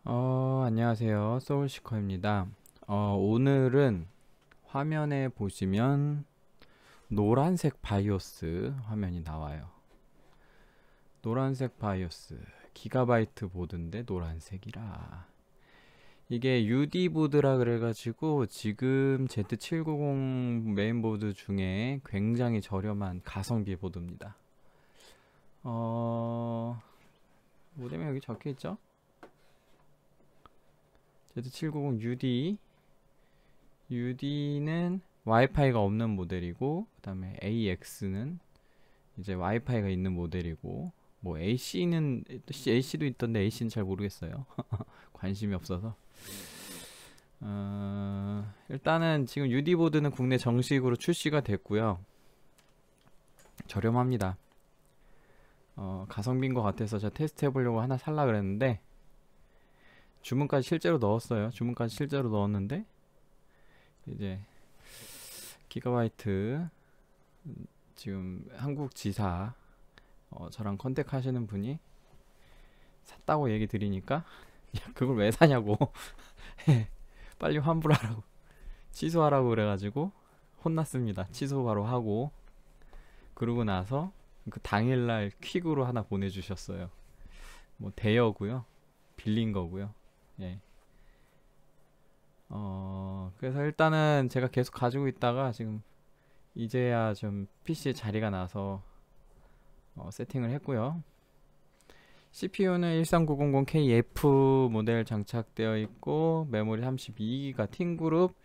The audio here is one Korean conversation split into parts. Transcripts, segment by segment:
안녕하세요. 소울시커입니다. 오늘은 화면에 보시면 노란색 바이오스 화면이 나와요. 노란색 바이오스, 기가바이트 보드인데 노란색이라. 이게 UD 보드라 그래가지고 지금 Z790 메인보드 중에 굉장히 저렴한 가성비 보드입니다. 모델명 여기 적혀있죠? Z790 UD는 와이파이가 없는 모델이고, 그 다음에 AX는 이제 와이파이가 있는 모델이고, 뭐 AC도 있던데 AC는 잘 모르겠어요. 관심이 없어서. 일단은 지금 UD 보드는 국내 정식으로 출시가 됐고요. 저렴합니다. 가성비인 것 같아서 제가 테스트 해보려고 하나 살라 그랬는데, 주문까지 실제로 넣었어요. 주문까지 실제로 넣었는데 이제 기가바이트 지금 한국 지사 저랑 컨택 하시는 분이 샀다고 얘기 드리니까 야, 그걸 왜 사냐고 빨리 환불하라고 취소하라고 그래가지고 혼났습니다. 취소 바로 하고, 그러고 나서 그 당일날 퀵으로 하나 보내주셨어요. 뭐 대여고요, 빌린 거고요. 예. 그래서 일단은 제가 계속 가지고 있다가 지금 이제야 좀 PC에 자리가 나서 세팅을 했고요. CPU는 13900KF 모델 장착되어 있고, 메모리 32기가 팅그룹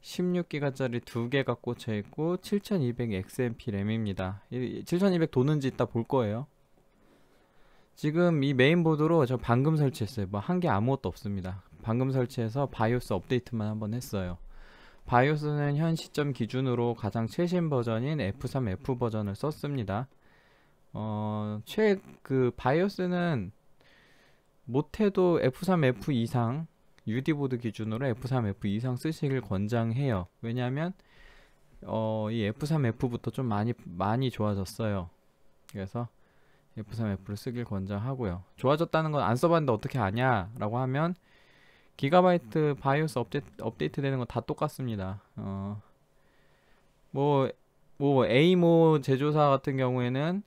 16기가짜리 2개가 꽂혀 있고, 7200 XMP 램입니다. 7200 도는지 이따 볼 거예요. 지금 이 메인보드로 저 방금 설치했어요. 뭐 한 게 아무것도 없습니다. 방금 설치해서 바이오스 업데이트만 한번 했어요. 바이오스는 현 시점 기준으로 가장 최신 버전인 F3F 버전을 썼습니다. 바이오스는 못해도 F3F 이상, UD보드 기준으로 F3F 이상 쓰시길 권장해요. 왜냐하면 이 F3F부터 좀 많이 좋아졌어요. 그래서 F3F를 쓰길 권장하고요. 좋아졌다는 건 안 써봤는데 어떻게 아냐 라고 하면, 기가바이트 바이오스 업데이트 되는 건 다 똑같습니다. 뭐 에이모 제조사 같은 경우에는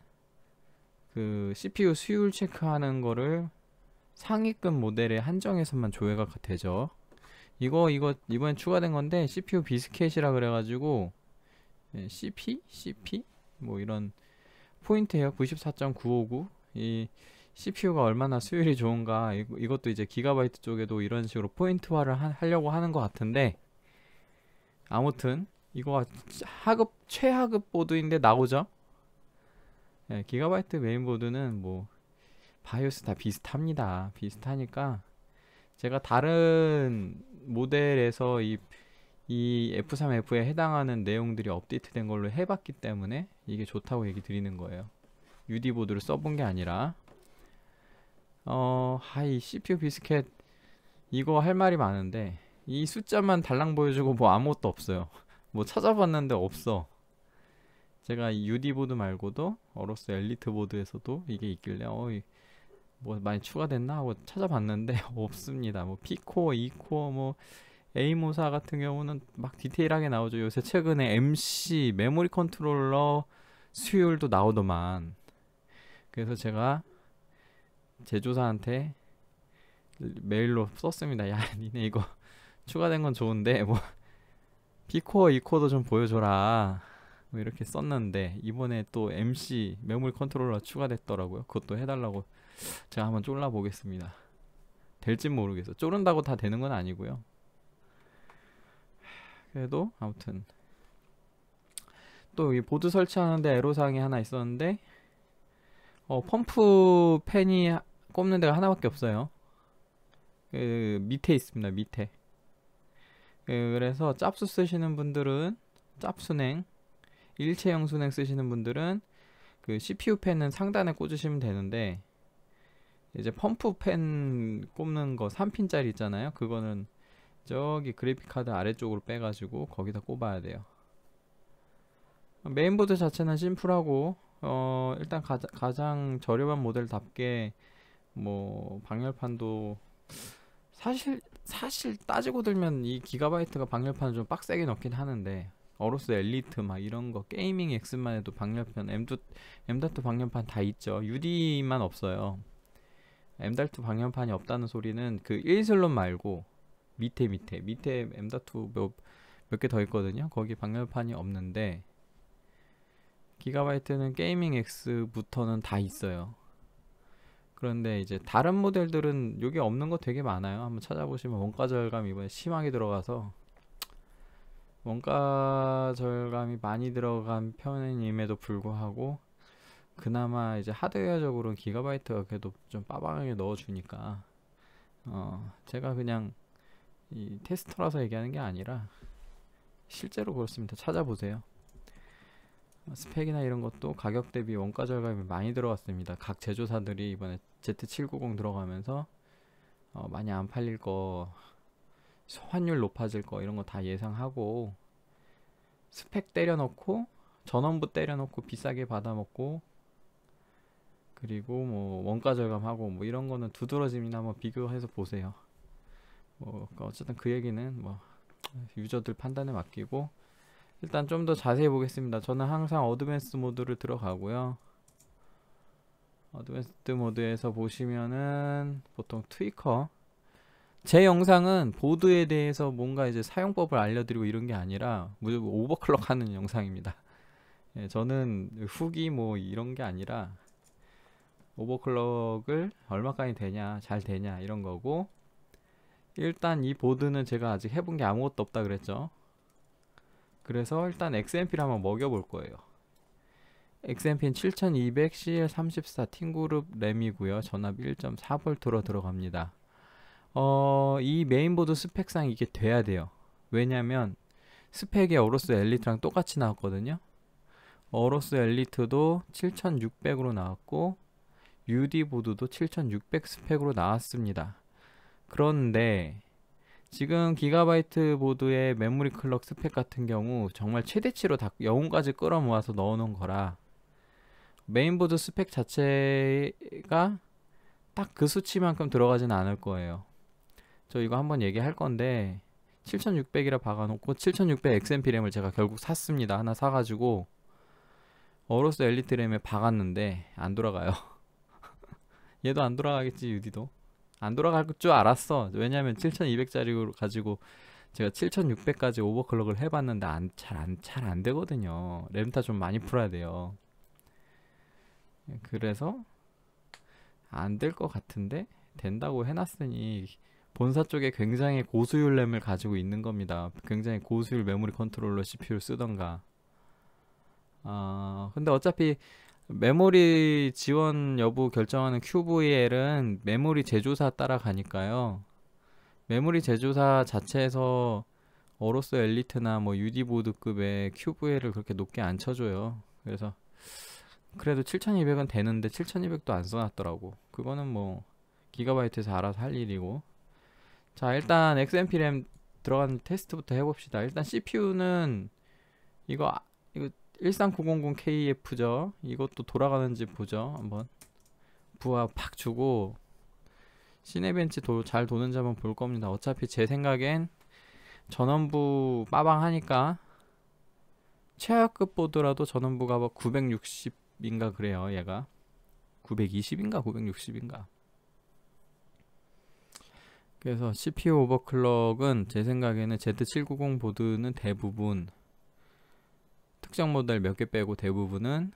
그 CPU 수율 체크하는 거를 상위급 모델에 한정해서만 조회가 되죠. 이거 이번에 추가된 건데 CPU 비스켓이라 그래가지고 CP 뭐 이런 포인트예요. 94.959. 이 CPU가 얼마나 수율이 좋은가, 이것도 이제 기가바이트 쪽에도 이런 식으로 포인트화를 하려고 하는 것 같은데, 아무튼 이거 최하급 보드인데 나오죠. 네, 기가바이트 메인보드는 뭐 바이오스 다 비슷합니다. 비슷하니까 제가 다른 모델에서 이 F3F에 해당하는 내용들이 업데이트된 걸로 해봤기 때문에 이게 좋다고 얘기 드리는 거예요. UD 보드를 써본 게 아니라. 이 CPU 비스켓 이거 할 말이 많은데 이 숫자만 달랑 보여주고 뭐 아무것도 없어요. 뭐 찾아봤는데 없어. 제가 이 UD 보드 말고도 어로스 엘리트 보드에서도 이게 있길래 뭐 많이 추가됐나 하고 찾아봤는데 없습니다. 뭐 P코어, E코어, 뭐 A모사 같은 경우는 막 디테일하게 나오죠. 요새 최근에 MC 메모리 컨트롤러 수율도 나오더만. 그래서 제가 제조사한테 메일로 썼습니다. 야, 니네 이거 추가된 건 좋은데 뭐 P코어, E코어도 좀 보여줘라, 뭐 이렇게 썼는데, 이번에 또 MC 메모리 컨트롤러 추가됐더라고요. 그것도 해달라고 제가 한번 쫄라 보겠습니다. 될진 모르겠어. 쫄은다고 다 되는 건 아니고요. 그래도 아무튼 또 이 보드 설치하는데 애로사항이 하나 있었는데, 펌프 팬이 꼽는 데가 하나밖에 없어요. 그 밑에 있습니다. 밑에. 그래서 짭수 쓰시는 분들은, 짭순행 일체형 순행 쓰시는 분들은 그 CPU 팬은 상단에 꽂으시면 되는데, 이제 펌프 팬 꼽는 거 3핀짜리 있잖아요. 그거는 저기 그래픽 카드 아래쪽으로 빼가지고 거기다 꼽아야 돼요. 메인보드 자체는 심플하고, 일단 가장 저렴한 모델답게 뭐 방열판도 사실 따지고 들면 이 기가바이트가 방열판을 좀 빡세게 넣긴 하는데, 어로스 엘리트 막 이런 거 게이밍 X만 해도 방열판 M.2 방열판 다 있죠. UD만 없어요. M.2 방열판이 없다는 소리는 그 1슬롯 말고 밑에 M.2 몇 개 더 있거든요. 거기 방열판이 없는데, 기가바이트는 게이밍 X부터는 다 있어요. 그런데 이제 다른 모델들은 여기 없는 거 되게 많아요. 한번 찾아보시면 원가 절감 이번에 심하게 들어가서, 원가 절감이 많이 들어간 편임에도 불구하고 그나마 이제 하드웨어적으로는 기가바이트가 그래도 좀 빠방하게 넣어주니까, 제가 그냥 이 테스터라서 얘기하는 게 아니라 실제로 그렇습니다. 찾아보세요. 스펙이나 이런 것도 가격 대비 원가 절감이 많이 들어갔습니다. 각 제조사들이 이번에 Z790 들어가면서 많이 안 팔릴 거, 환율 높아질 거 이런 거 다 예상하고 스펙 때려놓고 전원부 때려놓고 비싸게 받아먹고, 그리고 뭐 원가 절감하고 뭐 이런 거는 두드러짐이나 한번 비교해서 보세요. 뭐 어쨌든 그 얘기는 뭐 유저들 판단에 맡기고, 일단 좀 더 자세히 보겠습니다. 저는 항상 어드밴스 모드를 들어가고요. 어드밴스 모드에서 보시면은 보통 트위커, 제 영상은 보드에 대해서 뭔가 이제 사용법을 알려드리고 이런 게 아니라 무조건 오버클럭 하는 영상입니다. 예, 저는 후기 뭐 이런 게 아니라 오버클럭을 얼마까지 되냐, 잘 되냐 이런 거고, 일단 이 보드는 제가 아직 해본 게 아무것도 없다 그랬죠. 그래서 일단 XMP를 한번 먹여볼 거예요. XMP는 7200 CL34 팅그룹 램이고요. 전압 1.4V로 들어갑니다. 이 메인보드 스펙상 이게 돼야 돼요. 왜냐면 스펙이 어로스 엘리트랑 똑같이 나왔거든요. 어로스 엘리트도 7600으로 나왔고 UD 보드도 7600 스펙으로 나왔습니다. 그런데 지금 기가바이트 보드의 메모리 클럭 스펙 같은 경우 정말 최대치로 다 영혼까지 끌어모아서 넣어놓은 거라 메인보드 스펙 자체가 딱 그 수치만큼 들어가진 않을 거예요. 저 이거 한번 얘기할 건데 7600이라 박아놓고 7600 XMP 램을 제가 결국 샀습니다. 하나 사가지고 어로스 엘리트 램에 박았는데 안 돌아가요. 얘도 안 돌아가겠지. UD도 안 돌아갈 줄 알았어. 왜냐면 7200짜리로 가지고 제가 7600까지 오버클럭을 해봤는데 잘 안 되거든요. 램타 좀 많이 풀어야 돼요. 그래서 안 될 것 같은데 된다고 해놨으니 본사 쪽에 굉장히 고수율 램을 가지고 있는 겁니다. 굉장히 고수율 메모리 컨트롤러 CPU를 쓰던가. 근데 어차피 메모리 지원 여부 결정하는 QVL은 메모리 제조사 따라가니까요. 메모리 제조사 자체에서 어로스 엘리트나 뭐 UD 보드급의 QVL을 그렇게 높게 안 쳐줘요. 그래서 그래도 7200은 되는데 7200도 안 써놨더라고. 그거는 뭐 기가바이트에서 알아서 할 일이고. 자, 일단 XMP 램 들어간 테스트부터 해봅시다. 일단 CPU는 이거 13900KF죠. 이것도 돌아가는지 보죠. 한번 부하 팍 주고 시네벤치 잘 도는지 한번 볼 겁니다. 어차피 제 생각엔 전원부 빠방하니까 최하급 보드라도 전원부가 뭐 960인가 그래요. 얘가 920인가 960인가. 그래서 CPU 오버클럭은 제 생각에는 Z790 보드는 대부분 특정 모델 몇 개 빼고 대부분은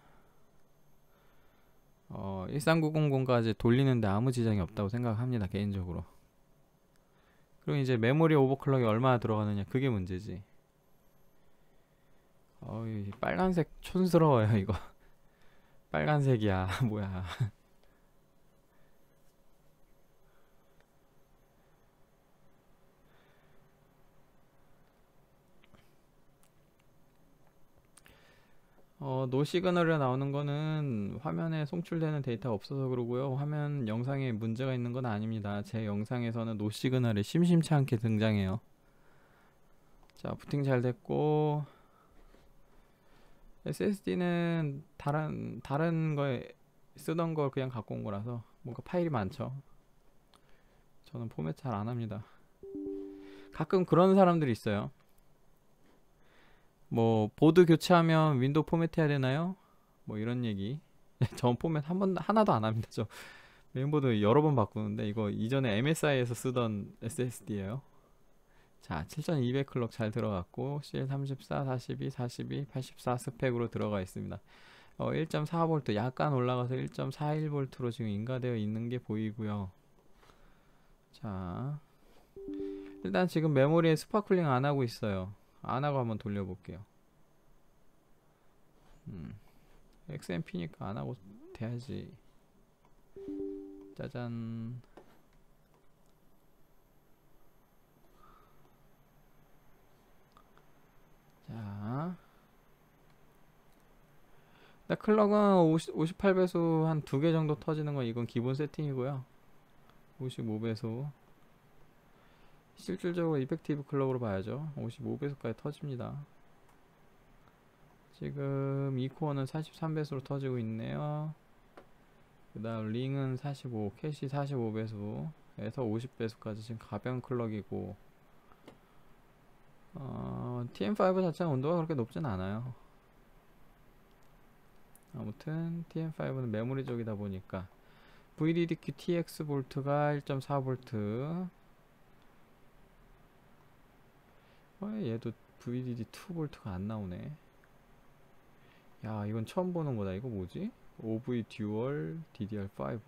13900까지 돌리는데 아무 지장이 없다고 생각합니다. 개인적으로. 그리고 이제 메모리 오버클럭이 얼마나 들어가느냐, 그게 문제지. 이 빨간색 촌스러워요 이거. 빨간색이야. 뭐야. 노 시그널이 나오는 거는 화면에 송출되는 데이터가 없어서 그러고요. 화면 영상에 문제가 있는 건 아닙니다. 제 영상에서는 노 시그널이 심심치 않게 등장해요. 자, 부팅 잘 됐고, SSD는 다른 거에 쓰던 걸 그냥 갖고 온 거라서 뭔가 파일이 많죠. 저는 포맷 잘 안합니다. 가끔 그런 사람들이 있어요. 뭐 보드 교체하면 윈도우 포맷 해야 되나요? 뭐 이런 얘기. 전 포맷 하나도 안합니다. 저 메인보드 여러 번 바꾸는데 이거 이전에 MSI에서 쓰던 SSD예요. 자, 7200 클럭 잘 들어갔고 CL34, 42, 42, 84 스펙으로 들어가 있습니다. 1.4V 약간 올라가서 1.41V로 지금 인가되어 있는 게 보이고요. 자, 일단 지금 메모리에 스파클링 안 하고 있어요. 안 하고 한번 돌려볼게요. XMP니까 안 하고 돼야지. 짜잔. 자, 클럭은 58배수 한 2개 정도 터지는 건 이건 기본 세팅이고요. 55배수. 실질적으로 이펙티브 클럭으로 봐야죠. 55배수까지 터집니다. 지금 이 코어는 43배수로 터지고 있네요. 그 다음 링은 45, 캐시 45배수에서 50배수까지 지금 가벼운 클럭이고, TM5 자체는 온도가 그렇게 높진 않아요. 아무튼 TM5는 메모리 쪽이다 보니까 VDDQ TX 볼트가 1.4V. 얘도 VDD 2V가 안 나오네. 야, 이건 처음 보는 거다. 이거 뭐지? OV 듀얼 DDR5.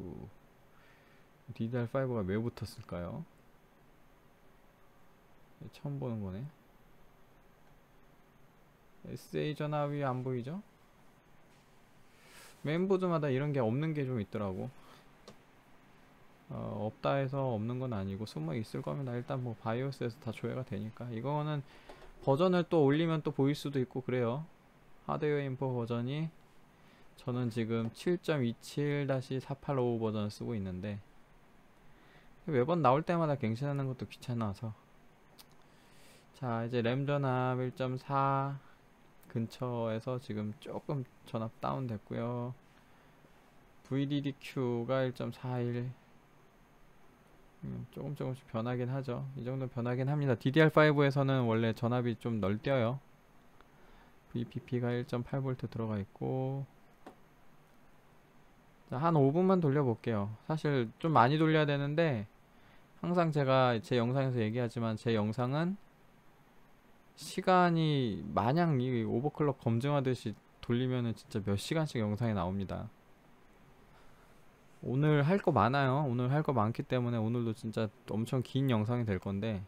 DDR5가 왜 붙었을까요? 처음 보는 거네. SA 전압이 안 보이죠? 메인보드마다 이런 게 없는 게 좀 있더라고. 없다 해서 없는 건 아니고 숨어 있을 겁니다. 일단 뭐 바이오스에서 다 조회가 되니까. 이거는 버전을 또 올리면 또 보일 수도 있고 그래요. 하드웨어 인포 버전이 저는 지금 7.27-4855 버전을 쓰고 있는데 매번 나올 때마다 갱신하는 것도 귀찮아서. 자, 이제 램 전압 1.4 근처에서 지금 조금 전압 다운 됐고요. VDDQ가 1.41. 조금씩 변하긴 하죠. 이 정도 변하긴 합니다. DDR5에서는 원래 전압이 좀 널뛰어요. VPP가 1.8V 들어가 있고. 자, 한 5분만 돌려볼게요. 사실 좀 많이 돌려야 되는데 항상 제가 제 영상에서 얘기하지만 제 영상은 시간이 마냥 이 오버클럭 검증하듯이 돌리면은 진짜 몇 시간씩 영상이 나옵니다. 오늘 할 거 많아요. 오늘 할 거 많기 때문에 오늘도 진짜 엄청 긴 영상이 될 건데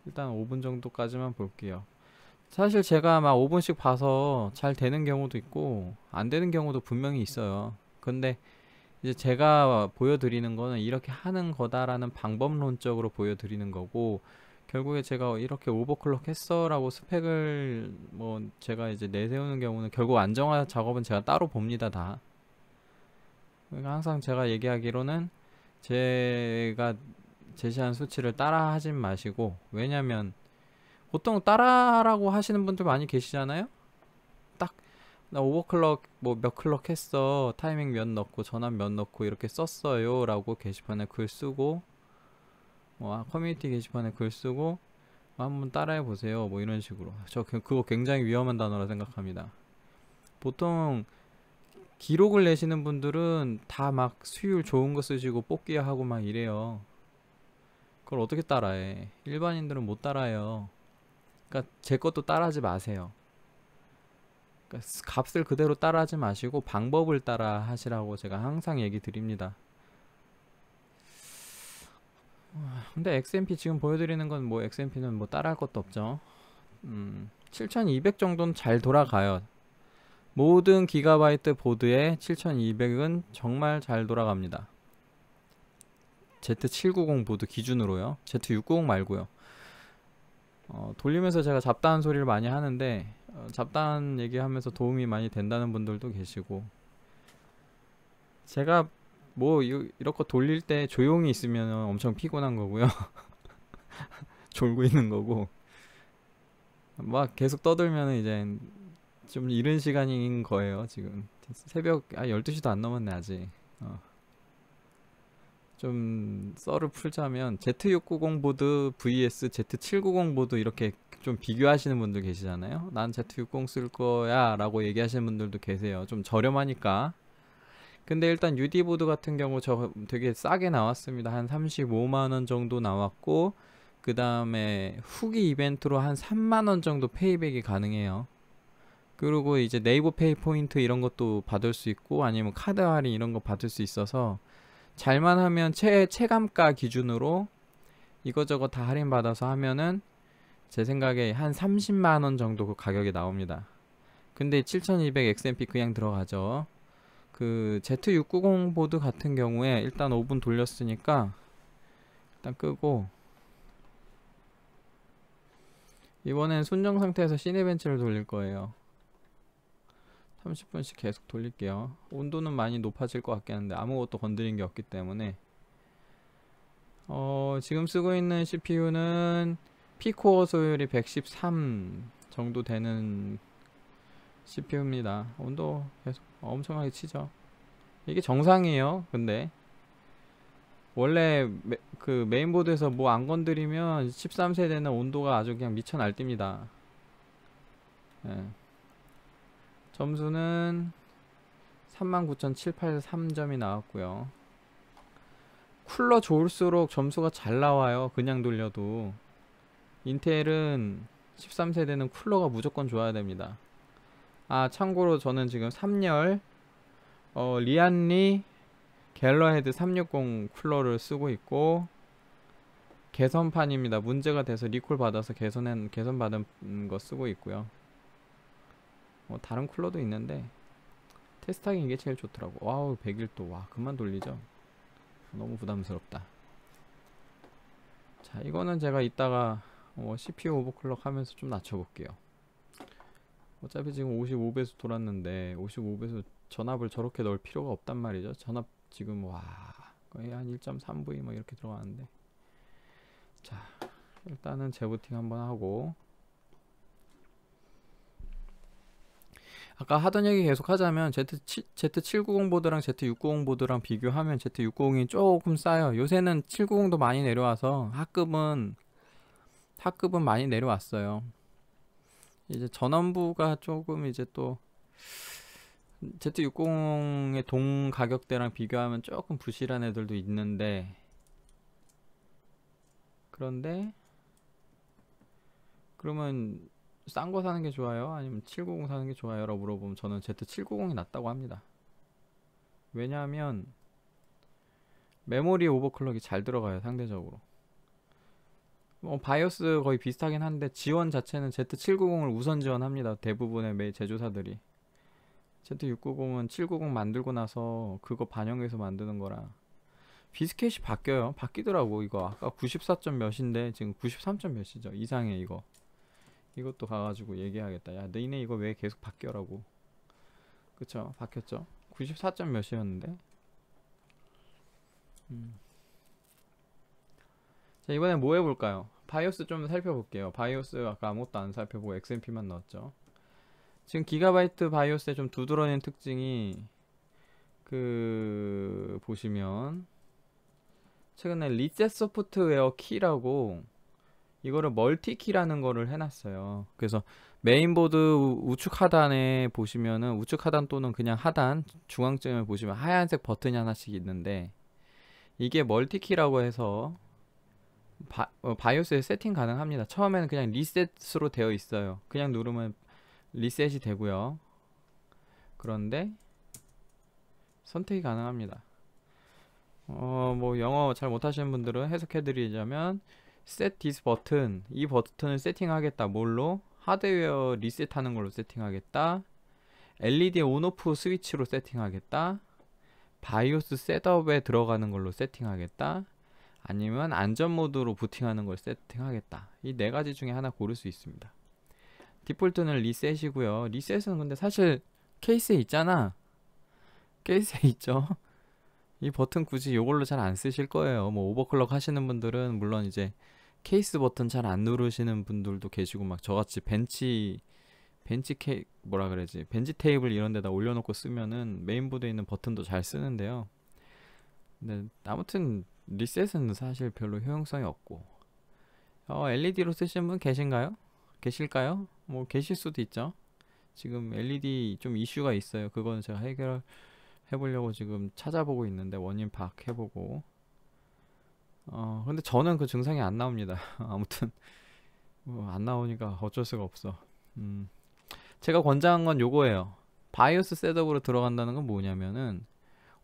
일단 5분 정도까지만 볼게요. 사실 제가 막 5분씩 봐서 잘 되는 경우도 있고 안 되는 경우도 분명히 있어요. 근데 이제 제가 보여드리는 거는 이렇게 하는 거다라는 방법론적으로 보여드리는 거고, 결국에 제가 이렇게 오버클럭 했어 라고 스펙을 뭐 제가 이제 내세우는 경우는 결국 안정화 작업은 제가 따로 봅니다. 다. 그러니까 항상 제가 얘기하기로는 제가 제시한 수치를 따라 하진 마시고, 왜냐면 보통 따라하라고 하시는 분들 많이 계시잖아요. 딱 나 오버클럭 뭐 몇 클럭 했어, 타이밍 몇 넣고 전압 몇 넣고 이렇게 썼어요 라고 게시판에 글 쓰고, 커뮤니티 게시판에 글 쓰고 한번 따라해 보세요 뭐 이런 식으로. 저 그거 굉장히 위험한 단어라 생각합니다. 보통 기록을 내시는 분들은 다 막 수율 좋은 거 쓰시고 뽑기하고 막 이래요. 그걸 어떻게 따라해? 일반인들은 못 따라해요. 그러니까 제 것도 따라하지 마세요. 그러니까 값을 그대로 따라하지 마시고 방법을 따라 하시라고 제가 항상 얘기 드립니다. 근데 XMP 지금 보여드리는 건 뭐 XMP는 뭐 따라할 것도 없죠. 7200 정도는 잘 돌아가요. 모든 기가바이트 보드에 7200은 정말 잘 돌아갑니다. Z790 보드 기준으로요. Z690 말고요. 돌리면서 제가 잡다한 소리를 많이 하는데 잡다한 얘기하면서 도움이 많이 된다는 분들도 계시고, 제가 뭐 이렇게 돌릴 때 조용히 있으면 엄청 피곤한 거고요. 졸고 있는 거고, 막 계속 떠들면 이제 좀 이른 시간인 거예요. 지금 새벽 12시도 안 넘었네 아직. 좀 썰을 풀자면 Z690 보드 vs Z790 보드 이렇게 좀 비교하시는 분들 계시잖아요. 난 Z60 쓸 거야 라고 얘기하시는 분들도 계세요. 좀 저렴하니까. 근데 일단 UD 보드 같은 경우 저 되게 싸게 나왔습니다. 한 35만원 정도 나왔고, 그 다음에 후기 이벤트로 한 3만원 정도 페이백이 가능해요. 그리고 이제 네이버 페이 포인트 이런 것도 받을 수 있고, 아니면 카드 할인 이런 거 받을 수 있어서 잘만 하면 체감가 기준으로 이거저거 다 할인 받아서 하면은 제 생각에 한 30만원 정도 그 가격이 나옵니다. 근데 7200 XMP 그냥 들어가죠. 그 Z690 보드 같은 경우에 일단 5분 돌렸으니까 일단 끄고, 이번엔 순정 상태에서 시네벤치를 돌릴 거예요. 30분씩 계속 돌릴게요. 온도는 많이 높아질 것 같긴 한데 아무것도 건드린 게 없기 때문에. 지금 쓰고 있는 CPU는 P코어 소율이 113 정도 되는 CPU입니다. 온도 계속 엄청나게 치죠. 이게 정상이에요. 근데 원래 그 메인보드에서 뭐 안 건드리면 13세대는 온도가 아주 그냥 미쳐 날뛰니다. 예. 점수는 39,783점이 나왔고요. 쿨러 좋을수록 점수가 잘 나와요. 그냥 돌려도. 인텔은 13세대는 쿨러가 무조건 좋아야 됩니다. 아, 참고로 저는 지금 3열 리안리 갤러헤드 360 쿨러를 쓰고 있고, 개선판입니다. 문제가 돼서 리콜 받아서 개선 받은 거 쓰고 있고요. 다른 쿨러도 있는데 테스트하기 이게 제일 좋더라고. 와우, 101도. 와, 그만 돌리죠. 너무 부담스럽다. 자, 이거는 제가 이따가 CPU 오버클럭 하면서 좀 낮춰볼게요. 어차피 지금 55배수 돌았는데 55배수 전압을 저렇게 넣을 필요가 없단 말이죠. 전압 지금 와 거의 한 1.3V 뭐 이렇게 들어가는데. 자, 일단은 재부팅 한번 하고, 아까 하던 얘기 계속 하자면 Z790 보드랑 Z690 보드랑 비교하면 Z690이 조금 싸요. 요새는 790도 많이 내려와서 하급은 많이 내려왔어요. 이제 전원부가 조금 이제 또 Z690의 동 가격대랑 비교하면 조금 부실한 애들도 있는데, 그런데 그러면 싼 거 사는 게 좋아요? 아니면 790 사는 게 좋아요? 라고 물어보면 저는 Z790이 낫다고 합니다. 왜냐하면 메모리 오버클럭이 잘 들어가요. 상대적으로 바이오스 거의 비슷하긴 한데 지원 자체는 Z790을 우선 지원합니다. 대부분의 제조사들이. Z690은 790 만들고 나서 그거 반영해서 만드는 거라 비스켓이 바뀌어요. 바뀌더라고. 이거 아까 94점 몇인데 지금 93점 몇이죠. 이상해. 이것도 가가지고 얘기하겠다. 야, 너희네 이거 왜 계속 바뀌어라고. 그쵸? 바뀌었죠. 94점 몇이었는데. 자, 이번엔 뭐 해볼까요? 바이오스 좀 살펴볼게요. 바이오스 아까 아무것도 안 살펴보고 XMP만 넣었죠. 지금 기가바이트 바이오스의 좀 두드러진 특징이 보시면 최근에 리셋 소프트웨어 키라고 이거를 멀티키라는 거를 해놨어요. 그래서 메인보드 우측 하단에 보시면은 우측 하단 또는 그냥 하단 중앙쯤에 보시면 하얀색 버튼이 하나씩 있는데, 이게 멀티키라고 해서 바이오스에 세팅 가능합니다. 처음에는 그냥 리셋으로 되어 있어요. 그냥 누르면 리셋이 되고요. 그런데 선택이 가능합니다. 뭐 영어 잘 못하시는 분들은 해석해드리자면 set this 버튼, 이 버튼을 세팅하겠다. 뭘로? 하드웨어 리셋하는 걸로 세팅하겠다. LED 온오프 스위치로 세팅하겠다. 바이오스 셋업에 들어가는 걸로 세팅하겠다. 아니면 안전 모드로 부팅하는 걸 세팅하겠다. 이 네 가지 중에 하나 고를 수 있습니다. 디폴트는 리셋이고요. 리셋은 근데 사실 케이스에 있잖아. 케이스에 있죠. 이 버튼 굳이 이걸로 잘 안 쓰실 거예요. 뭐 오버클럭 하시는 분들은 물론 이제 케이스 버튼 잘 안 누르시는 분들도 계시고, 막 저같이 벤치 테이블 이런 데다 올려놓고 쓰면은 메인보드에 있는 버튼도 잘 쓰는데요. 근데 아무튼 리셋은 사실 별로 효용성이 없고. LED로 쓰시는 분 계신가요? 계실까요? 뭐 계실 수도 있죠. 지금 LED 좀 이슈가 있어요. 그거는 제가 해결해 보려고 지금 찾아보고 있는데, 원인 파악해보고. 근데 저는 그 증상이 안 나옵니다. 아무튼 뭐 안 나오니까 어쩔 수가 없어. 음, 제가 권장한 건 요거예요. 바이오스 셋업으로 들어간다는 건 뭐냐면은,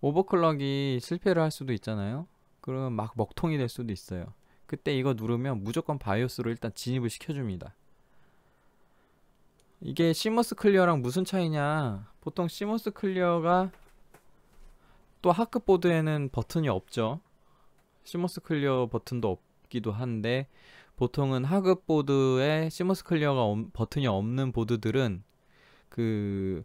오버클럭이 실패를 할 수도 있잖아요. 그러면 막 먹통이 될 수도 있어요. 그때 이거 누르면 무조건 바이오스로 일단 진입을 시켜줍니다. 이게 시머스 클리어랑 무슨 차이냐? 보통 시머스 클리어가, 또 하크보드에는 버튼이 없죠. 시머스 클리어 버튼도 없기도 한데, 보통은 하크보드에 시머스 클리어가 버튼이 없는 보드들은 그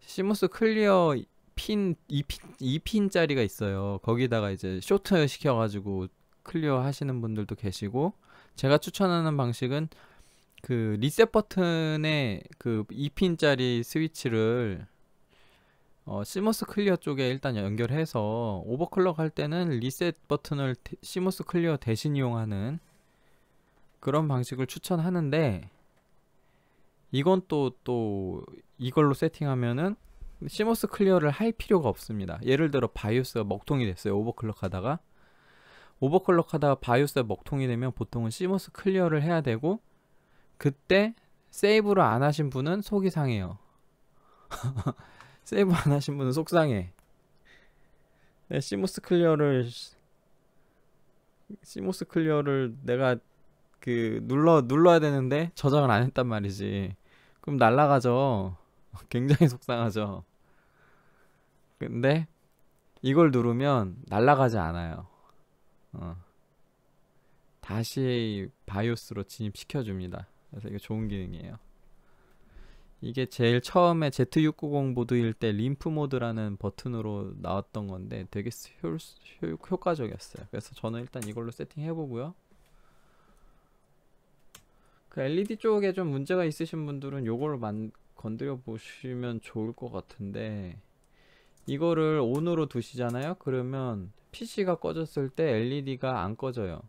시머스 클리어 핀 2핀짜리가 있어요. 거기다가 이제 쇼트 시켜가지고 클리어 하시는 분들도 계시고, 제가 추천하는 방식은 그 리셋 버튼에 그 2핀짜리 스위치를 시머스 클리어 쪽에 일단 연결해서 오버클럭 할 때는 리셋 버튼을 시머스 클리어 대신 이용하는 그런 방식을 추천하는데, 이건 또 이걸로 세팅하면은 시머스 클리어를 할 필요가 없습니다. 예를 들어 바이오스가 먹통이 됐어요. 오버클럭 하다가 바이오스가 먹통이 되면 보통은 시머스 클리어를 해야 되고, 그때 세이브를 안 하신 분은 속이 상해요. 세이브 안 하신 분은 속상해. 네, 시머스 클리어를 내가 그 눌러야 되는데 저장을 안 했단 말이지. 그럼 날라가죠. 굉장히 속상하죠. 근데 이걸 누르면 날라가지 않아요. 어, 다시 바이오스로 진입시켜 줍니다. 그래서 이게 좋은 기능이에요. 이게 제일 처음에 Z690 보드일 때 림프 모드라는 버튼으로 나왔던 건데 되게 효과적이었어요. 그래서 저는 일단 이걸로 세팅해 보고요. 그 LED 쪽에 좀 문제가 있으신 분들은 요걸로 건드려 보시면 좋을 것 같은데, 이거를 ON으로 두시잖아요. 그러면 PC가 꺼졌을 때 LED가 안 꺼져요.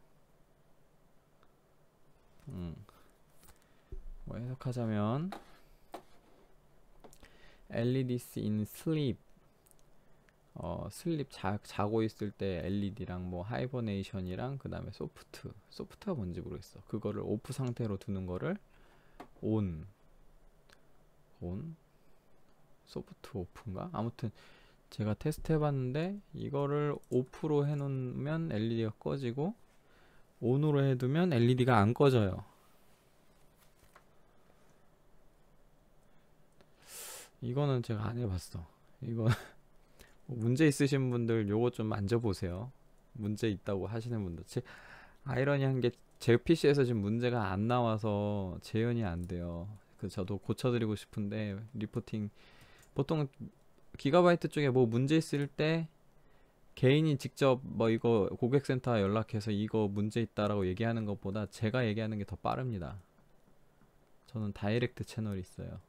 뭐 해석하자면 LEDs in sleep, 슬립 자고 있을 때 LED랑 뭐 하이버네이션이랑 그 다음에 소프트가 뭔지 모르겠어. 그거를 오프 상태로 두는 거를 온 소프트 오프인가? 아무튼 제가 테스트 해봤는데, 이거를 오프로 해놓으면 LED가 꺼지고 온으로 해두면 LED가 안 꺼져요. 이거는 제가 안 해봤어. 이거 문제 있으신 분들 요거 좀 만져보세요. 문제 있다고 하시는 분들. 아이러니한 게 제 PC에서 지금 문제가 안 나와서 재현이 안 돼요. 저도 고쳐드리고 싶은데 리포팅, 보통 기가바이트 쪽에 뭐 문제 있을 때 개인이 직접 뭐 이거 고객센터 연락해서 이거 문제 있다라고 얘기하는 것보다 제가 얘기하는 게 더 빠릅니다. 저는 다이렉트 채널이 있어요.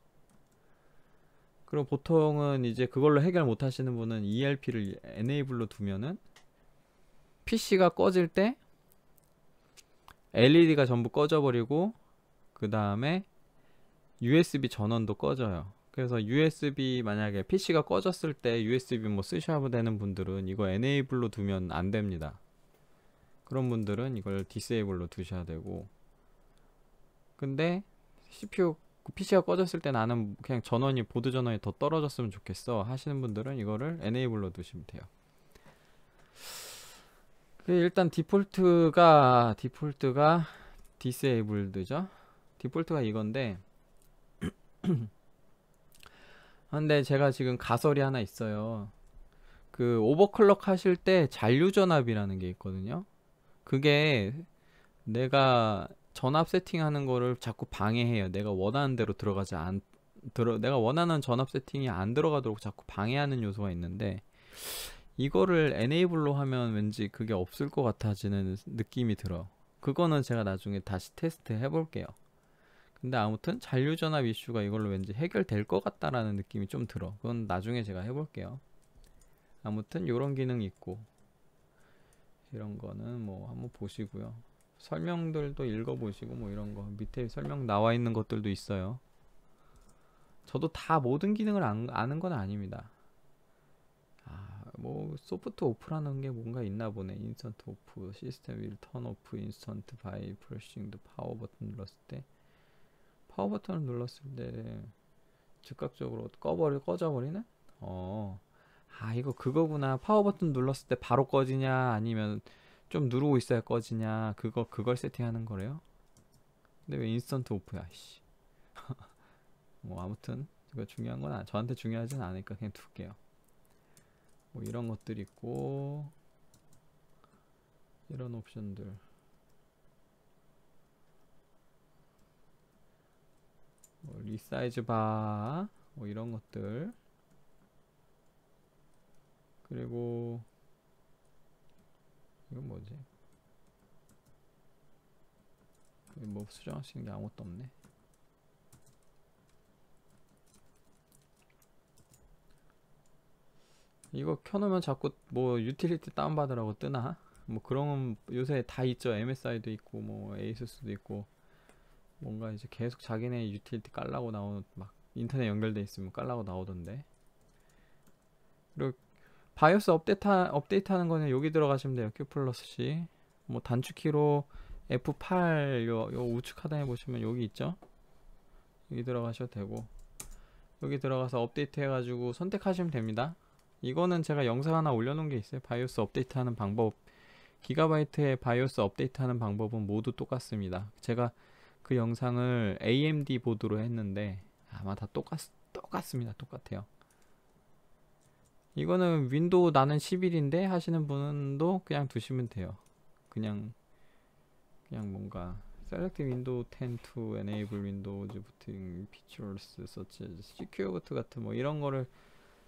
그리고 보통은 이제 그걸로 해결 못 하시는 분은 ELP를 에네이블로 두면은 PC가 꺼질 때 LED가 전부 꺼져버리고, 그 다음에 USB 전원도 꺼져요. 그래서 USB, 만약에 PC가 꺼졌을 때 USB 뭐 쓰셔야 되는 분들은 이거 에네이블로 두면 안 됩니다. 그런 분들은 이걸 디세이블로 두셔야 되고, 근데 PC가 꺼졌을 때 나는 그냥 보드 전원이 더 떨어졌으면 좋겠어 하시는 분들은 이거를 에네이블로 두시면 돼요. 일단 디폴트가 디세이블드죠. 디폴트가 이건데, 근데 제가 지금 가설이 하나 있어요. 그 오버클럭 하실 때 잔류 전압이라는 게 있거든요. 그게 내가 전압 세팅하는 거를 자꾸 방해해요. 내가 원하는 대로 내가 원하는 전압 세팅이 안 들어가도록 자꾸 방해하는 요소가 있는데, 이거를 에네이블로 하면 왠지 그게 없을 것 같아지는 느낌이 들어. 그거는 제가 나중에 다시 테스트 해볼게요. 근데 아무튼 잔류전압 이슈가 이걸로 왠지 해결될 것 같다라는 느낌이 좀 들어. 그건 나중에 제가 해볼게요. 아무튼 요런 기능이 있고, 이런 거는 뭐 한번 보시고요. 설명들도 읽어보시고 뭐 이런 거 밑에 설명 나와 있는 것들도 있어요. 저도 다 모든 기능을 아는 건 아닙니다. 뭐 소프트 오프라는 게 뭔가 있나 보네. 인스턴트 오프, 시스템 윌 턴 오프, 인스턴트 바이 프레싱 더 파워 버튼 눌렀을 때, 파워 버튼을 눌렀을 때 즉각적으로 꺼져버리는? 이거 그거구나. 파워 버튼 눌렀을 때 바로 꺼지냐 아니면 좀 누르고 있어야 꺼지냐, 그걸 세팅하는 거래요. 근데 왜 인스턴트 오프야, 씨. 뭐 아무튼 이거 중요한 건 저한테 중요하진 않으니까 그냥 둘게요. 뭐 이런 것들 있고, 이런 옵션들. 뭐 리사이즈 바, 뭐 이런 것들. 그리고 이건 뭐지? 뭐 수정할 수 있는 게 아무것도 없네. 이거 켜놓으면 자꾸 뭐 유틸리티 다운받으라고 뜨나? 뭐 그런 요새 다 있죠. MSI도 있고 뭐 ASUS도 있고, 뭔가 이제 계속 자기네 유틸리티 깔라고 나오는, 막 인터넷 연결돼 있으면 깔라고 나오던데. 그리고 바이오스 업데이트하는 거는 여기 들어가시면 돼요. Q 플러스 C. 뭐 단축키로 F8 요 우측 하단에 보시면 여기 있죠. 여기 들어가셔도 되고, 여기 들어가서 업데이트 해가지고 선택하시면 됩니다. 이거는 제가 영상 하나 올려놓은 게 있어요. 바이오스 업데이트하는 방법. 기가바이트의 바이오스 업데이트하는 방법은 모두 똑같습니다. 제가 그 영상을 AMD 보드로 했는데 아마 다 똑같습니다. 똑같아요. 이거는 윈도우 나는 11인데 하시는 분도 그냥 두시면 돼요. 그냥 뭔가 Select Windows 10 to enable Windows booting features such as Secure Boot 같은 뭐 이런 거를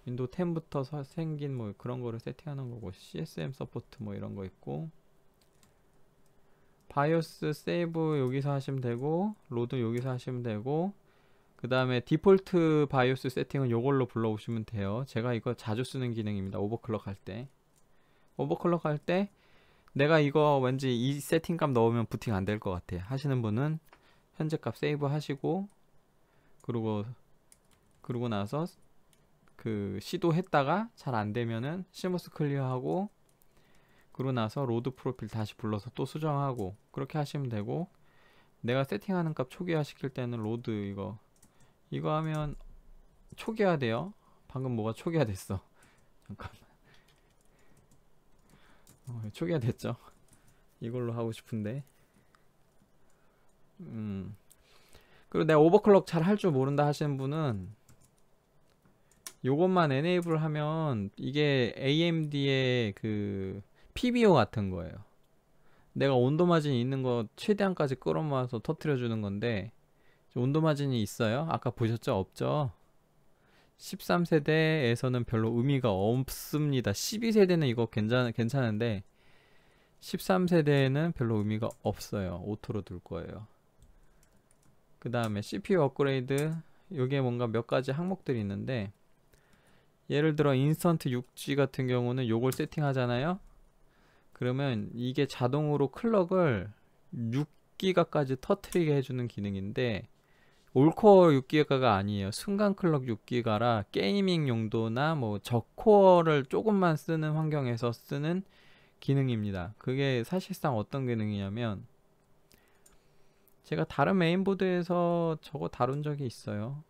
윈도우 10부터 생긴 뭐 그런 거를 세팅하는 거고, CSM 서포트 뭐 이런 거 있고, 바이오스 세이브 여기서 하시면 되고, 로드 여기서 하시면 되고, 그 다음에 디폴트 바이오스 세팅은 요걸로 불러오시면 돼요. 제가 이거 자주 쓰는 기능입니다. 오버클럭 할 때 내가 이거 왠지 이 세팅값 넣으면 부팅 안 될 것 같아 하시는 분은 현재 값 세이브 하시고, 그러고 나서 그 시도했다가 잘 안되면은 시머스 클리어하고, 그러고 나서 로드 프로필 다시 불러서 또 수정하고, 그렇게 하시면 되고, 내가 세팅하는 값 초기화 시킬 때는 로드 이거 하면 초기화 돼요. 방금 뭐가 초기화 됐어. 잠깐만. 초기화 됐죠. 이걸로 하고 싶은데. 그리고 내가 오버클럭 잘 할 줄 모른다 하시는 분은 요것만 enable 하면 이게 AMD의 그 PBO 같은 거예요. 내가 온도 마진이 있는 거 최대한까지 끌어모아서 터트려 주는 건데, 온도 마진이 있어요? 아까 보셨죠? 없죠? 13세대에서는 별로 의미가 없습니다. 12세대는 이거 괜찮은데 13세대에는 별로 의미가 없어요. 오토로 둘 거예요. 그 다음에 CPU 업그레이드, 요게 뭔가 몇 가지 항목들이 있는데, 예를 들어 인스턴트 6G 같은 경우는 요걸 세팅하잖아요. 그러면 이게 자동으로 클럭을 6기가까지 터트리게 해주는 기능인데, 올코어 6기가가 아니에요. 순간 클럭 6기가라 게이밍 용도나 뭐 저코어를 조금만 쓰는 환경에서 쓰는 기능입니다. 그게 사실상 어떤 기능이냐면, 제가 다른 메인보드에서 저거 다룬 적이 있어요.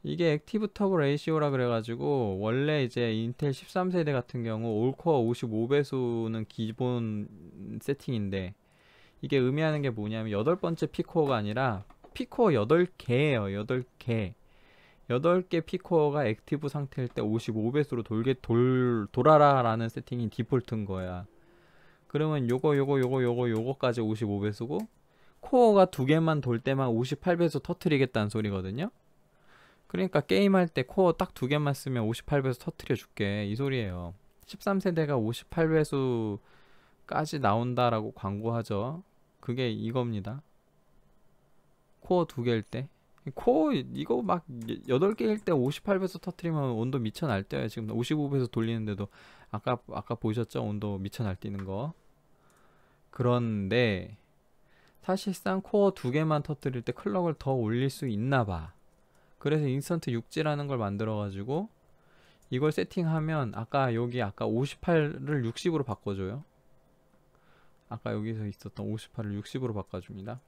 이게 액티브 터보 레이시오라 그래가지고, 원래 이제 인텔 13세대 같은 경우 올코어 55배수는 기본 세팅인데, 이게 의미하는 게 뭐냐면 8번째 P코어가 아니라 P코어 8개예요. 8개. 8개 P코어가 액티브 상태일 때 55배수로 돌아라 라는 세팅이 디폴트인 거야. 그러면 요거까지 55배수고, 코어가 2개만 돌 때만 58배수 터트리겠다는 소리거든요. 그러니까 게임할 때 코어 딱 2개만 쓰면 58배수 터트려 줄게, 이 소리예요. 13세대가 58배수까지 나온다라고 광고하죠. 그게 이겁니다. 코어 2개일 때 코어 이거 막 8개일 때 58배속 터트리면 온도 미쳐 날뛰어요. 지금 55배속 돌리는데도 아까 보셨죠? 온도 미쳐 날뛰는 거. 그런데 사실상 코어 2개만 터트릴 때 클럭을 더 올릴 수 있나 봐. 그래서 인스턴트 6G라는 걸 만들어 가지고 이걸 세팅하면 아까 58을 60으로 바꿔줘요. 아까 여기서 있었던 58을 60으로 바꿔줍니다.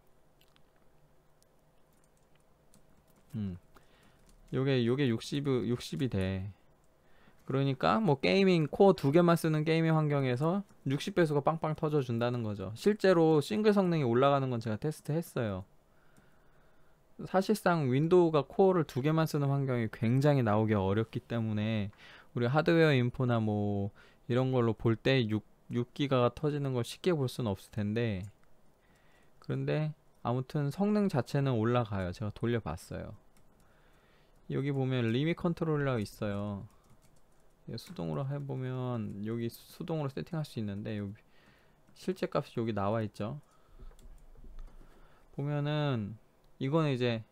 요게 60이 돼. 그러니까 뭐 게이밍 코어 2개만 쓰는 게이밍 환경에서 60배수가 빵빵 터져준다는 거죠. 실제로 싱글 성능이 올라가는 건 제가 테스트 했어요. 사실상 윈도우가 코어를 2개만 쓰는 환경이 굉장히 나오기 어렵기 때문에 우리 하드웨어 인포나 뭐 이런 걸로 볼 때 6기가가 터지는 걸 쉽게 볼 수는 없을 텐데, 그런데 아무튼 성능 자체는 올라가요. 제가 돌려봤어요. 여기 보면 리밋 컨트롤러 있어요. 수동으로 해보면 여기 수동으로 세팅할 수 있는데 여기 실제 값이 여기 나와 있죠. 보면은 이거는 이제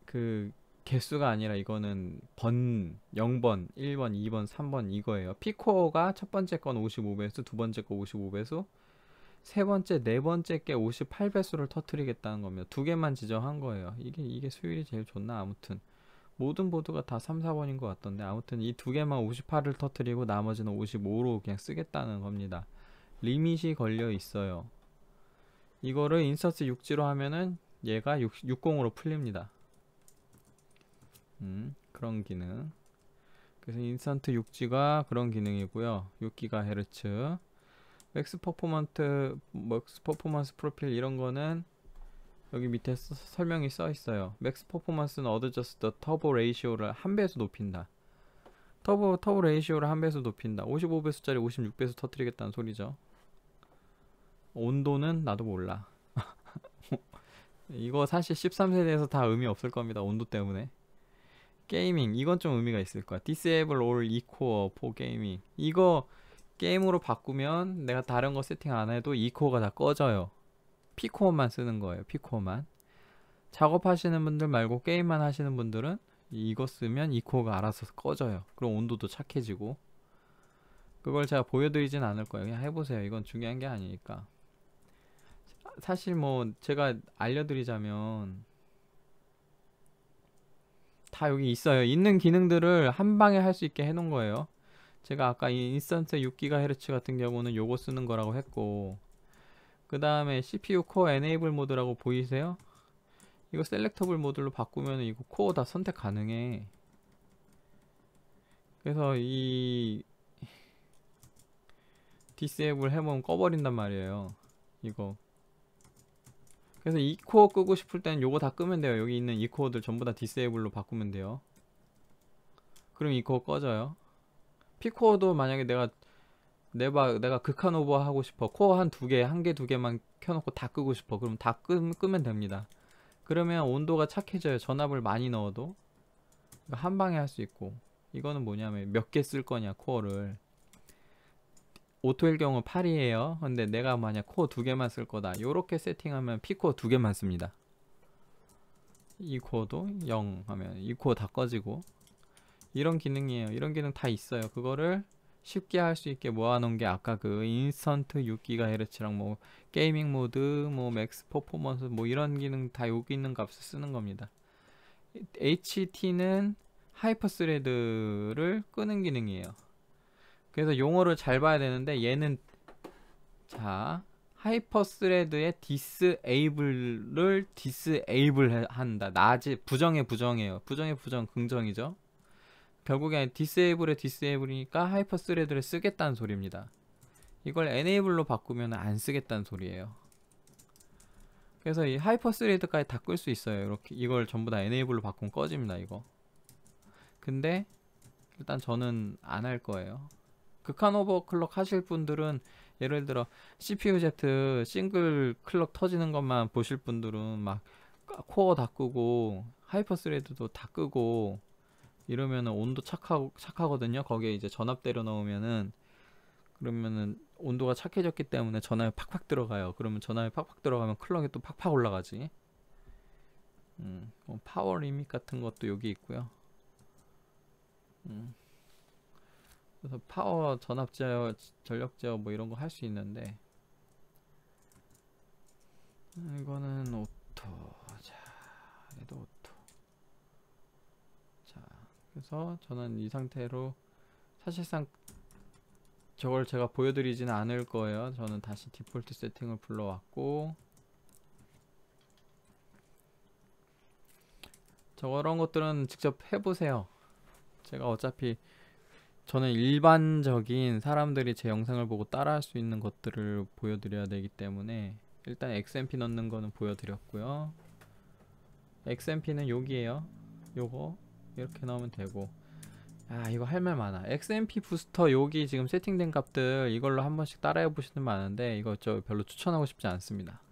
그 개수가 아니라 이거는 0번, 1번, 2번, 3번 이거예요. 피코어가 첫 번째 건 55배수, 두 번째 거 55배수, 세 번째, 네 번째 게 58배수를 터트리겠다는 겁니다. 2개만 지정한 거예요. 이게 수율이 제일 좋나? 아무튼 모든 보드가 다 3, 4번인 것 같던데, 아무튼 이 2개만 58을 터트리고 나머지는 55로 그냥 쓰겠다는 겁니다. 리밋이 걸려 있어요. 이거를 인서트 6G로 하면은 얘가 60으로 풀립니다. 그런 기능. 그래서 인스턴트 6G가 그런 기능이고요. 6GHz 맥스 퍼포먼스 프로필 이런 거는 여기 밑에 설명이 써 있어요. 맥스 퍼포먼스는 어드저스트 터보 레이시오를 1배수 높인다. 터보 레이시오를 1배수 높인다. 55배수짜리 56배수 터뜨리겠다는 소리죠. 온도는 나도 몰라. 이거 사실 13세대에서 다 의미 없을 겁니다. 온도 때문에. 게이밍 이건 좀 의미가 있을 거야. Disable all eCore for gaming. 이거 게임으로 바꾸면 내가 다른 거 세팅 안 해도 eCore가 다 꺼져요. P코어만 쓰는 거예요. P코어만. 작업하시는 분들 말고 게임만 하시는 분들은 이거 쓰면 eCore가 알아서 꺼져요. 그럼 온도도 착해지고. 그걸 제가 보여드리진 않을 거예요. 그냥 해보세요. 이건 중요한 게 아니니까. 사실 뭐 제가 알려드리자면 다 여기 있어요. 있는 기능들을 한 방에 할 수 있게 해놓은 거예요. 제가 아까 이 인스턴트 6GHz 같은 경우는 요거 쓰는 거라고 했고, 그 다음에 CPU 코어 에네이블 모드라고 보이세요? 이거 셀렉터블 모드로 바꾸면 이거 코어 다 선택 가능해. 그래서 이 디세이블 해보면 꺼버린단 말이에요. 이거. 그래서 이 코어 끄고 싶을 때는 요거 다 끄면 돼요. 여기 있는 이 코어들 전부 다 디세이블로 바꾸면 돼요. 그럼 이 코어 꺼져요. P코어도 만약에 내가 극한 오버 하고 싶어. 코어 한 개, 두 개만 켜놓고 다 끄고 싶어. 그럼 다 끄면 됩니다. 그러면 온도가 착해져요. 전압을 많이 넣어도. 한 방에 할 수 있고. 이거는 뭐냐면 몇 개 쓸 거냐, 코어를. 오토일 경우 8이에요. 근데 내가 만약 코어 2개만 쓸 거다. 요렇게 세팅하면 P코어 2개만 씁니다. 이 코어도 0 하면 이 코어 다 꺼지고. 이런 기능이에요. 이런 기능 다 있어요. 그거를 쉽게 할 수 있게 모아놓은 게 아까 그 인스턴트 6GHz랑 뭐 게이밍 모드, 뭐 맥스 퍼포먼스 뭐 이런 기능 다 여기 있는 값을 쓰는 겁니다. HT는 하이퍼 스레드를 끄는 기능이에요. 그래서 용어를 잘 봐야 되는데 얘는 자 하이퍼 스레드의 disable를 disable 한다. 부정의 부정이에요. 부정의 부정 긍정이죠. 결국에 disable의 disable이니까 하이퍼 스레드를 쓰겠다는 소리입니다. 이걸 enable로 바꾸면 안 쓰겠다는 소리예요. 그래서 이 하이퍼 스레드까지 다 끌 수 있어요. 이렇게 이걸 전부 다 enable로 바꾸면 꺼집니다. 이거. 근데 일단 저는 안 할 거예요. 극한 오버클럭 하실 분들은 예를 들어 CPU-Z 싱글 클럭 터지는 것만 보실 분들은 막 코어 다 끄고 하이퍼 스레드도 다 끄고 이러면은 온도 착하거든요. 거기에 이제 전압 때려 넣으면은 그러면은 온도가 착해졌기 때문에 전압이 팍팍 들어가요. 그러면 전압이 팍팍 들어가면 클럭이 또 팍팍 올라가지. 파워 리밋 같은 것도 여기 있고요. 그래서 파워 전압 제어, 전력 제어 뭐 이런 거 할 수 있는데, 이거는 오토. 자, 얘도 오토. 자, 그래서 저는 이 상태로 사실상 저걸 제가 보여드리지는 않을 거예요. 저는 다시 디폴트 세팅을 불러왔고, 저런 것들은 직접 해보세요. 제가 어차피 저는 일반적인 사람들이 제 영상을 보고 따라할 수 있는 것들을 보여드려야 되기 때문에 일단 XMP 넣는 거는 보여드렸고요. XMP는 여기에요. 요거 이렇게 넣으면 되고, 아 이거 할 말 많아. XMP 부스터 여기 지금 세팅된 값들 이걸로 한 번씩 따라해 보시는 분 많은데, 이거 저 별로 추천하고 싶지 않습니다.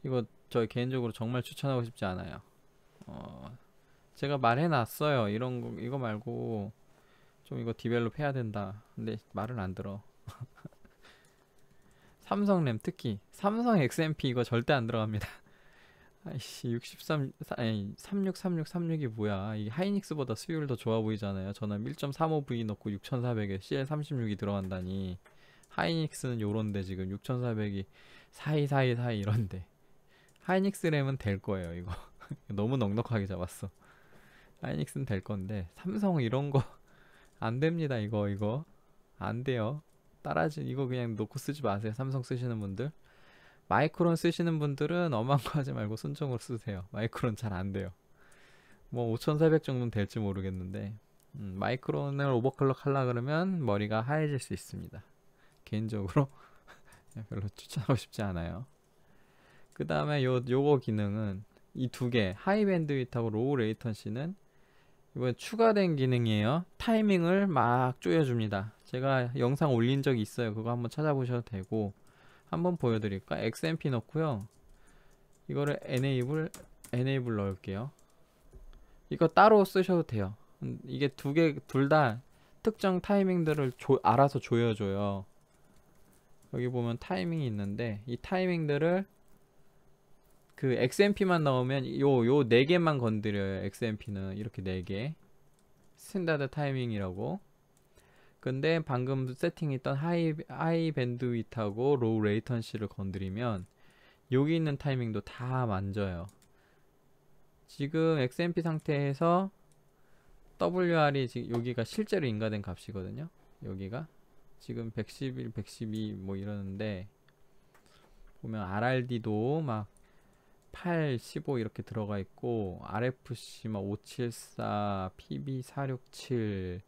이거 저 개인적으로 정말 추천하고 싶지 않아요. 제가 말해놨어요. 이런 거 이거 말고 좀 이거 디벨롭 해야 된다. 근데 말을 안 들어. 삼성 램 특히 삼성 XMP 이거 절대 안 들어갑니다. 아이씨 363636이 뭐야. 이게 하이닉스보다 수율 더 좋아 보이잖아요. 저는 1.35V 넣고 6400에 CL36이 들어간다니. 하이닉스는 요런데 지금 6400이 사이사이 이런데. 하이닉스 램은 될 거예요 이거. 너무 넉넉하게 잡았어. 하이닉스는 될 건데 삼성 이런 거 안 됩니다. 이거 안 돼요. 따라지 이거 그냥 놓고 쓰지 마세요. 삼성 쓰시는 분들. 마이크론 쓰시는 분들은 엄한 거 하지 말고 순정으로 쓰세요. 마이크론 잘 안 돼요. 뭐 5400 정도는 될지 모르겠는데, 마이크론을 오버클럭 하려 그러면 머리가 하얘질 수 있습니다. 개인적으로 별로 추천하고 싶지 않아요. 그 다음에 요거 기능은 이 두 개, 하이 밴드위드하고 로우 레이턴시는 이번에 추가된 기능이에요. 타이밍을 막 조여줍니다. 제가 영상 올린 적이 있어요. 그거 한번 찾아보셔도 되고, 한번 보여드릴까? XMP 넣고요. 이거를 enable 넣을게요. 이거 따로 쓰셔도 돼요. 이게 두 개, 둘 다 특정 타이밍들을 알아서 조여줘요. 여기 보면 타이밍이 있는데, 이 타이밍들을 그 XMP만 넣으면 요 네 개만 건드려요. XMP는 이렇게 네 개. 스탠다드 타이밍이라고. 근데 방금 세팅했던 하이 밴드위드하고 로우 레이턴시를 건드리면 여기 있는 타이밍도 다 만져요. 지금 XMP 상태에서 WR이 지금 여기가 실제로 인가된 값이거든요. 여기가 지금 111, 112 뭐 이러는데, 보면 RRD도 막 8, 15 이렇게 들어가 있고, RFC 막 574, PB467,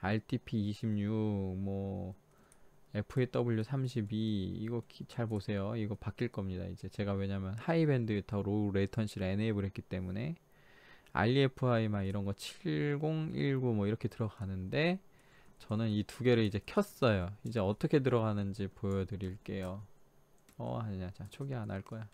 RTP 26, 뭐 FAW 32, 이거 잘 보세요. 이거 바뀔 겁니다. 이제 제가 왜냐면 하이 밴드위드하고 로우 레이턴시를 에네이블 했기 때문에 REFI 막 이런 거 7019 뭐 이렇게 들어가는데, 저는 이 두 개를 이제 켰어요. 이제 어떻게 들어가는지 보여드릴게요. 아니야, 자 초기 안 할 거야.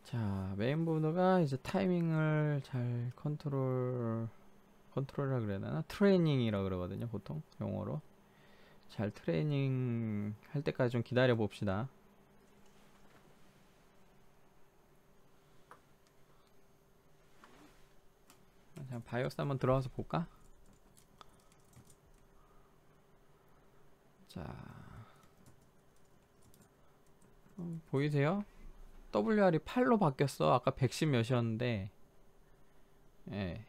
자, 메인보드가 이제 타이밍을 잘 컨트롤이라 그래야 되나? 트레이닝이라 그러거든요, 보통 용어로. 잘 트레이닝 할 때까지 좀 기다려 봅시다. 자, 바이오스 한번 들어가서 볼까? 자, 보이세요? WR이 8로 바뀌었어. 아까 110 몇이었는데, 예.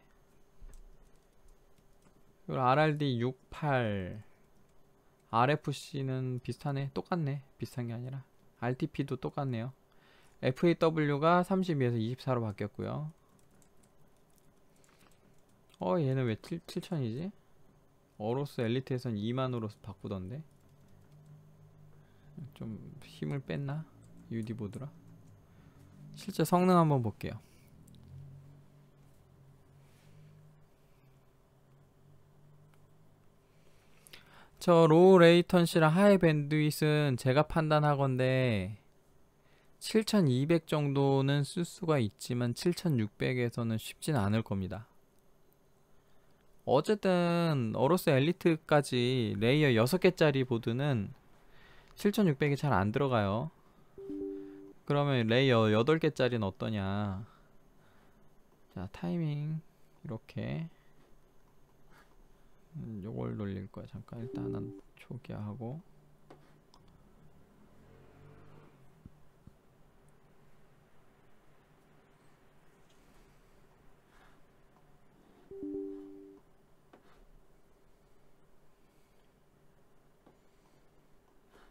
그리고 RRD 68, RFC는 비슷하네. 똑같네. 비슷한 게 아니라. RTP도 똑같네요. FAW가 32에서 24로 바뀌었고요. 얘는 왜 7000이지? 어로스 엘리트에선 2만으로 바꾸던데. 좀 힘을 뺐나? UD보드라. 실제 성능 한번 볼게요. 저 로우 레이턴시랑 하이 밴드윗은 제가 판단하건데 7200 정도는 쓸 수가 있지만 7600에서는 쉽진 않을 겁니다. 어쨌든 어로스 엘리트까지 레이어 6개짜리 보드는 7600이 잘 안 들어가요. 그러면 레이어 8개짜리는 어떠냐. 자, 타이밍 이렇게 요걸 돌릴 거야. 잠깐 일단 하나 초기화하고.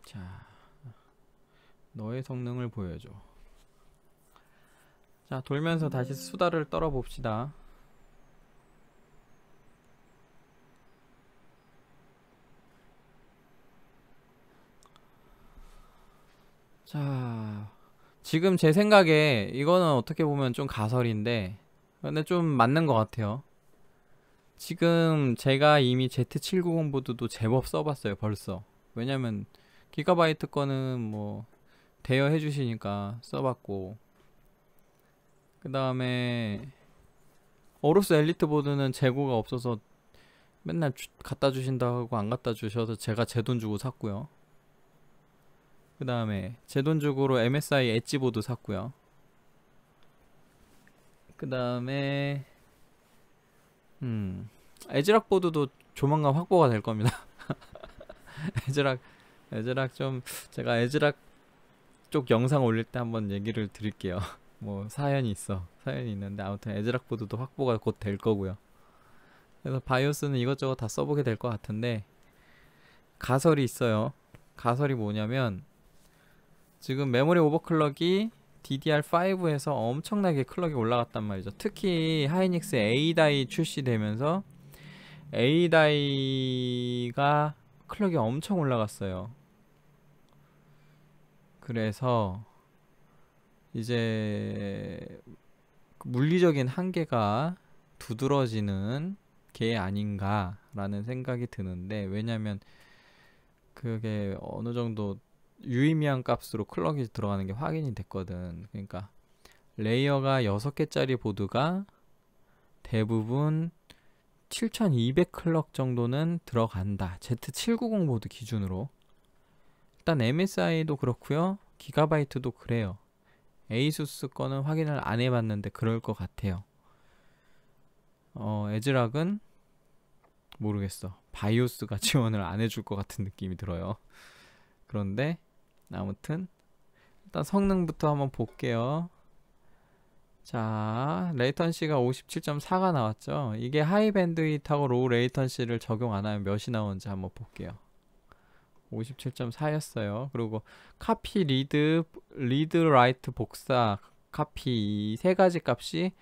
자, 너의 성능을 보여줘. 자, 돌면서 다시 수다를 떨어 봅시다. 자, 지금 제 생각에 이거는 어떻게 보면 좀 가설인데 근데 좀 맞는 것 같아요. 지금 제가 이미 Z790 보드도 제법 써봤어요 벌써. 왜냐면 기가바이트 거는 뭐 대여해 주시니까 써봤고, 그 다음에 어루스 엘리트 보드는 재고가 없어서 맨날 갖다 주신다고 안 갖다 주셔서 제가 제 돈 주고 샀고요. 그 다음에 제 돈 주고로 MSI 엣지 보드 샀고요. 그 다음에 에즈락 보드도 조만간 확보가 될 겁니다. 에즈락 좀 제가 에즈락 쪽 영상 올릴 때 한번 얘기를 드릴게요. 뭐 사연이 있는데 아무튼 에즈락 보드도 확보가 곧 될 거고요. 그래서 바이오스는 이것저것 다 써보게 될 것 같은데 가설이 있어요. 가설이 뭐냐면 지금 메모리 오버클럭이 DDR5에서 엄청나게 클럭이 올라갔단 말이죠. 특히 하이닉스 A다이 출시되면서 A다이가 클럭이 엄청 올라갔어요. 그래서 이제 물리적인 한계가 두드러지는 게 아닌가라는 생각이 드는데, 왜냐면 그게 어느 정도 유의미한 값으로 클럭이 들어가는 게 확인이 됐거든. 그러니까 레이어가 6개짜리 보드가 대부분 7200 클럭 정도는 들어간다. Z790 보드 기준으로. 일단 MSI도 그렇고요. 기가바이트도 그래요. 에이수스 거는 확인을 안 해봤는데 그럴 것 같아요. 에즈락은 모르겠어. 바이오스가 지원을 안 해줄 것 같은 느낌이 들어요. 그런데 아무튼 일단 성능부터 한번 볼게요. 자, 레이턴시가 57.4가 나왔죠. 이게 하이 밴드위트하고 로우 레이턴시를 적용 안 하면 몇이 나오는지 한번 볼게요. 57.4였어요. 그리고 카피, 리드, 라이트, 복사, 카피 이 세 가지 값이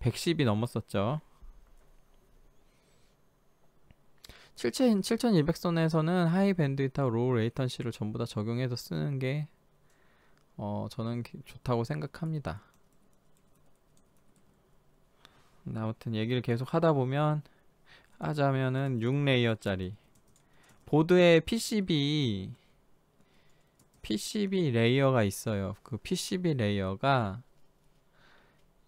110이 넘었었죠. 7200선에서는 하이 밴드위트하고 로우 레이턴시를 전부 다 적용해서 쓰는 게 저는 좋다고 생각합니다. 아무튼 얘기를 계속 하다 보면 하자면은 6레이어짜리 보드에 PCB 레이어가 있어요. 그 PCB 레이어가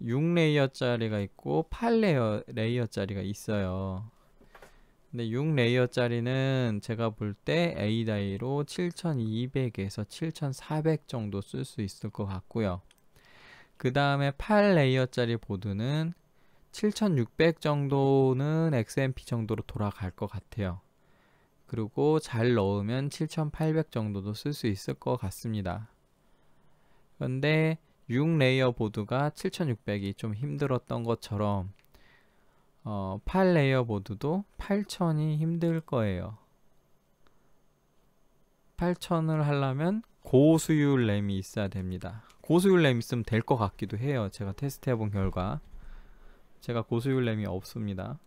6레이어짜리가 있고 8레이어짜리가 있어요. 근데 6레이어짜리는 제가 볼 때 A다이로 7200에서 7400 정도 쓸 수 있을 것 같고요. 그 다음에 8레이어짜리 보드는 7600 정도는 XMP 정도로 돌아갈 것 같아요. 그리고 잘 넣으면 7800 정도도 쓸 수 있을 것 같습니다. 그런데 6레이어 보드가 7600이 좀 힘들었던 것처럼 8레이어 보드도 8000이 힘들 거예요. 8000을 하려면 고수율 램이 있어야 됩니다. 고수율 램 있으면 될 것 같기도 해요. 제가 테스트 해본 결과 제가 고수율 램이 없습니다.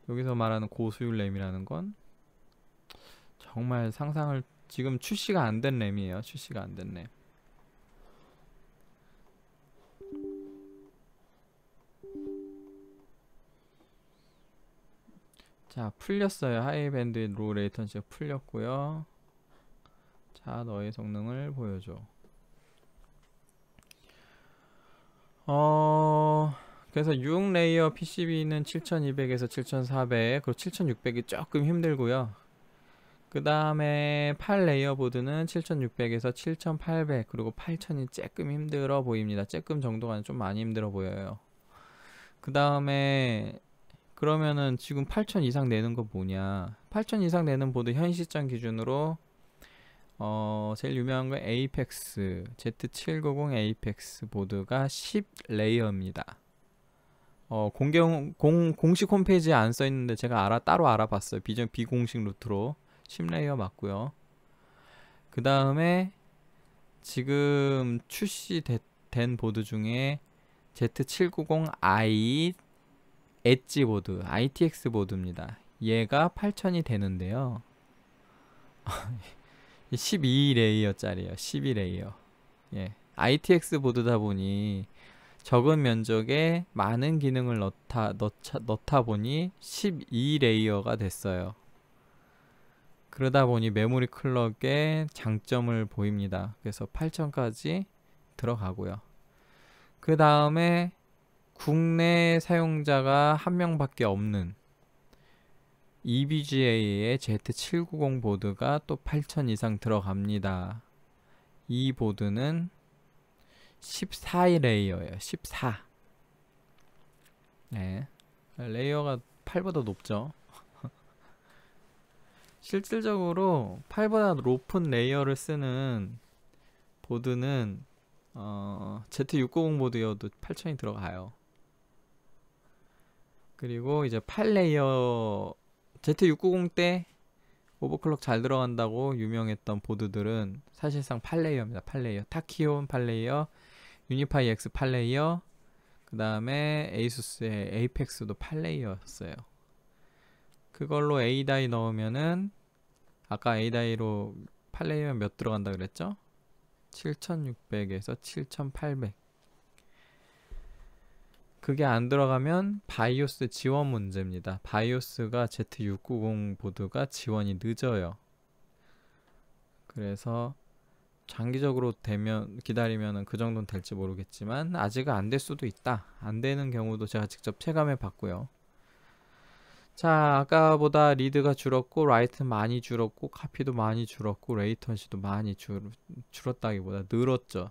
여기서 말하는 고수율 램이라는 건 정말 상상을, 지금 출시가 안 된 램이에요. 출시가 안 된 램. 자, 풀렸어요. 하이밴드의 로우 레이턴시가 풀렸고요. 자, 너의 성능을 보여줘. 그래서 6레이어 PCB는 7200에서 7400, 그리고 7600이 조금 힘들고요. 그 다음에 8레이어 보드는 7600에서 7800, 그리고 8000이 조금 힘들어 보입니다. 조금 정도가 좀 많이 힘들어 보여요. 그 다음에 그러면은 지금 8000 이상 내는 거 뭐냐? 8000 이상 내는 보드 현 시점 기준으로 제일 유명한 건 에이펙스 Z790 에이펙스 보드가 10레이어입니다. 공식 홈페이지에 안 써있는데 제가 따로 알아봤어요. 비공식 루트로 10레이어 맞고요. 그 다음에 지금 출시된 보드 중에 Z790i 엣지 보드, ITX 보드입니다. 얘가 8000이 되는데요. 12레이어짜리예요. 12레이어. 예. ITX 보드다 보니 적은 면적에 많은 기능을 넣다 보니 12레이어가 됐어요. 그러다 보니 메모리 클럭의 장점을 보입니다. 그래서 8000까지 들어가고요. 그 다음에 국내 사용자가 한 명밖에 없는 EVGA의 Z790 보드가 또 8000 이상 들어갑니다. 이 보드는 14레이어예요. 14. 네. 레이어가 8보다 높죠. 실질적으로 8보다 높은 레이어를 쓰는 보드는 Z690 보드여도 8000이 들어가요. 그리고 이제 8레이어 Z690 때 오버클럭 잘 들어간다고 유명했던 보드들은 사실상 8레이어입니다. 8레이어. 타키온 8레이어, 유니파이 X 8레이어, 그 다음에 에이수스의 에이펙스도 8레이어였어요. 그걸로 A다이 넣으면은 아까 A다이로 8레이어 몇 들어간다 그랬죠? 7600에서 7800. 그게 안 들어가면 바이오스 지원 문제입니다. 바이오스가 Z690 보드가 지원이 늦어요. 그래서 장기적으로 기다리면 그 정도는 될지 모르겠지만 아직은 안 될 수도 있다. 안 되는 경우도 제가 직접 체감해 봤고요. 자, 아까보다 리드가 줄었고 라이트 많이 줄었고 카피도 많이 줄었고 레이턴시도 많이 줄었다기보다 늘었죠.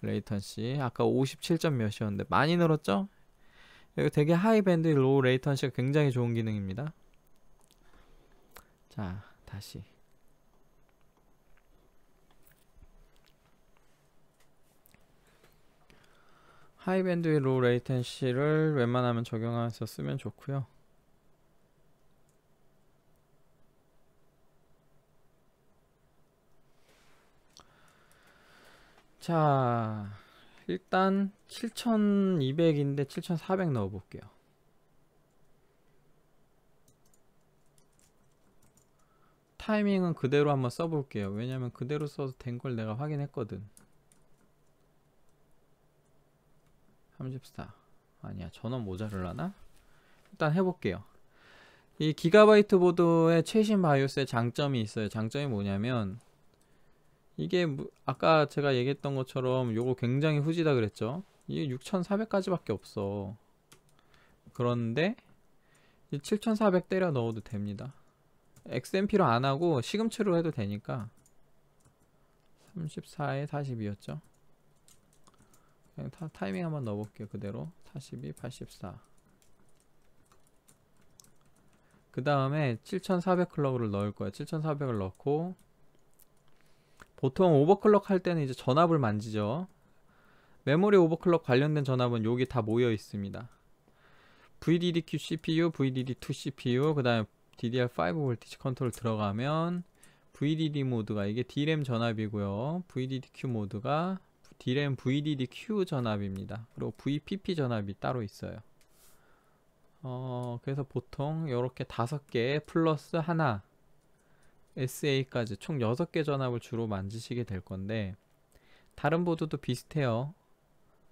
레이턴시 아까 57점 몇이었는데 많이 늘었죠? 이거 되게 하이밴드 로우 레이턴시가 굉장히 좋은 기능입니다. 자, 다시 하이밴드 로우 레이턴시를 웬만하면 적용해서 쓰면 좋고요. 자, 일단 7200인데 7400 넣어볼게요. 타이밍은 그대로 한번 써볼게요. 왜냐면 그대로 써도 된 걸 내가 확인했거든. 34. 아니야, 전원 모자르려나? 일단 해볼게요. 이 기가바이트 보드의 최신 바이오스의 장점이 있어요. 장점이 뭐냐면 이게 아까 제가 얘기했던 것처럼 요거 굉장히 후지다 그랬죠. 이게 6400까지 밖에 없어. 그런데 7400 때려 넣어도 됩니다. XMP로 안하고 시금치로 해도 되니까. 34에 42였죠. 그냥 타이밍 한번 넣어볼게요. 그대로 42, 84. 그 다음에 7400 클럭을 넣을 거예요. 7400을 넣고 보통 오버클럭 할 때는 이제 전압을 만지죠. 메모리 오버클럭 관련된 전압은 여기 다 모여 있습니다. VDDQ CPU, VDD2 CPU, 그 다음에 DDR5 볼티지 컨트롤 들어가면 VDD 모드가 이게 D램 전압이고요. VDDQ 모드가 D램 VDDQ 전압입니다. 그리고 VPP 전압이 따로 있어요. 그래서 보통 이렇게 5개 플러스 하나 SA까지 총 6개 전압을 주로 만지시게 될 건데 다른 보드도 비슷해요.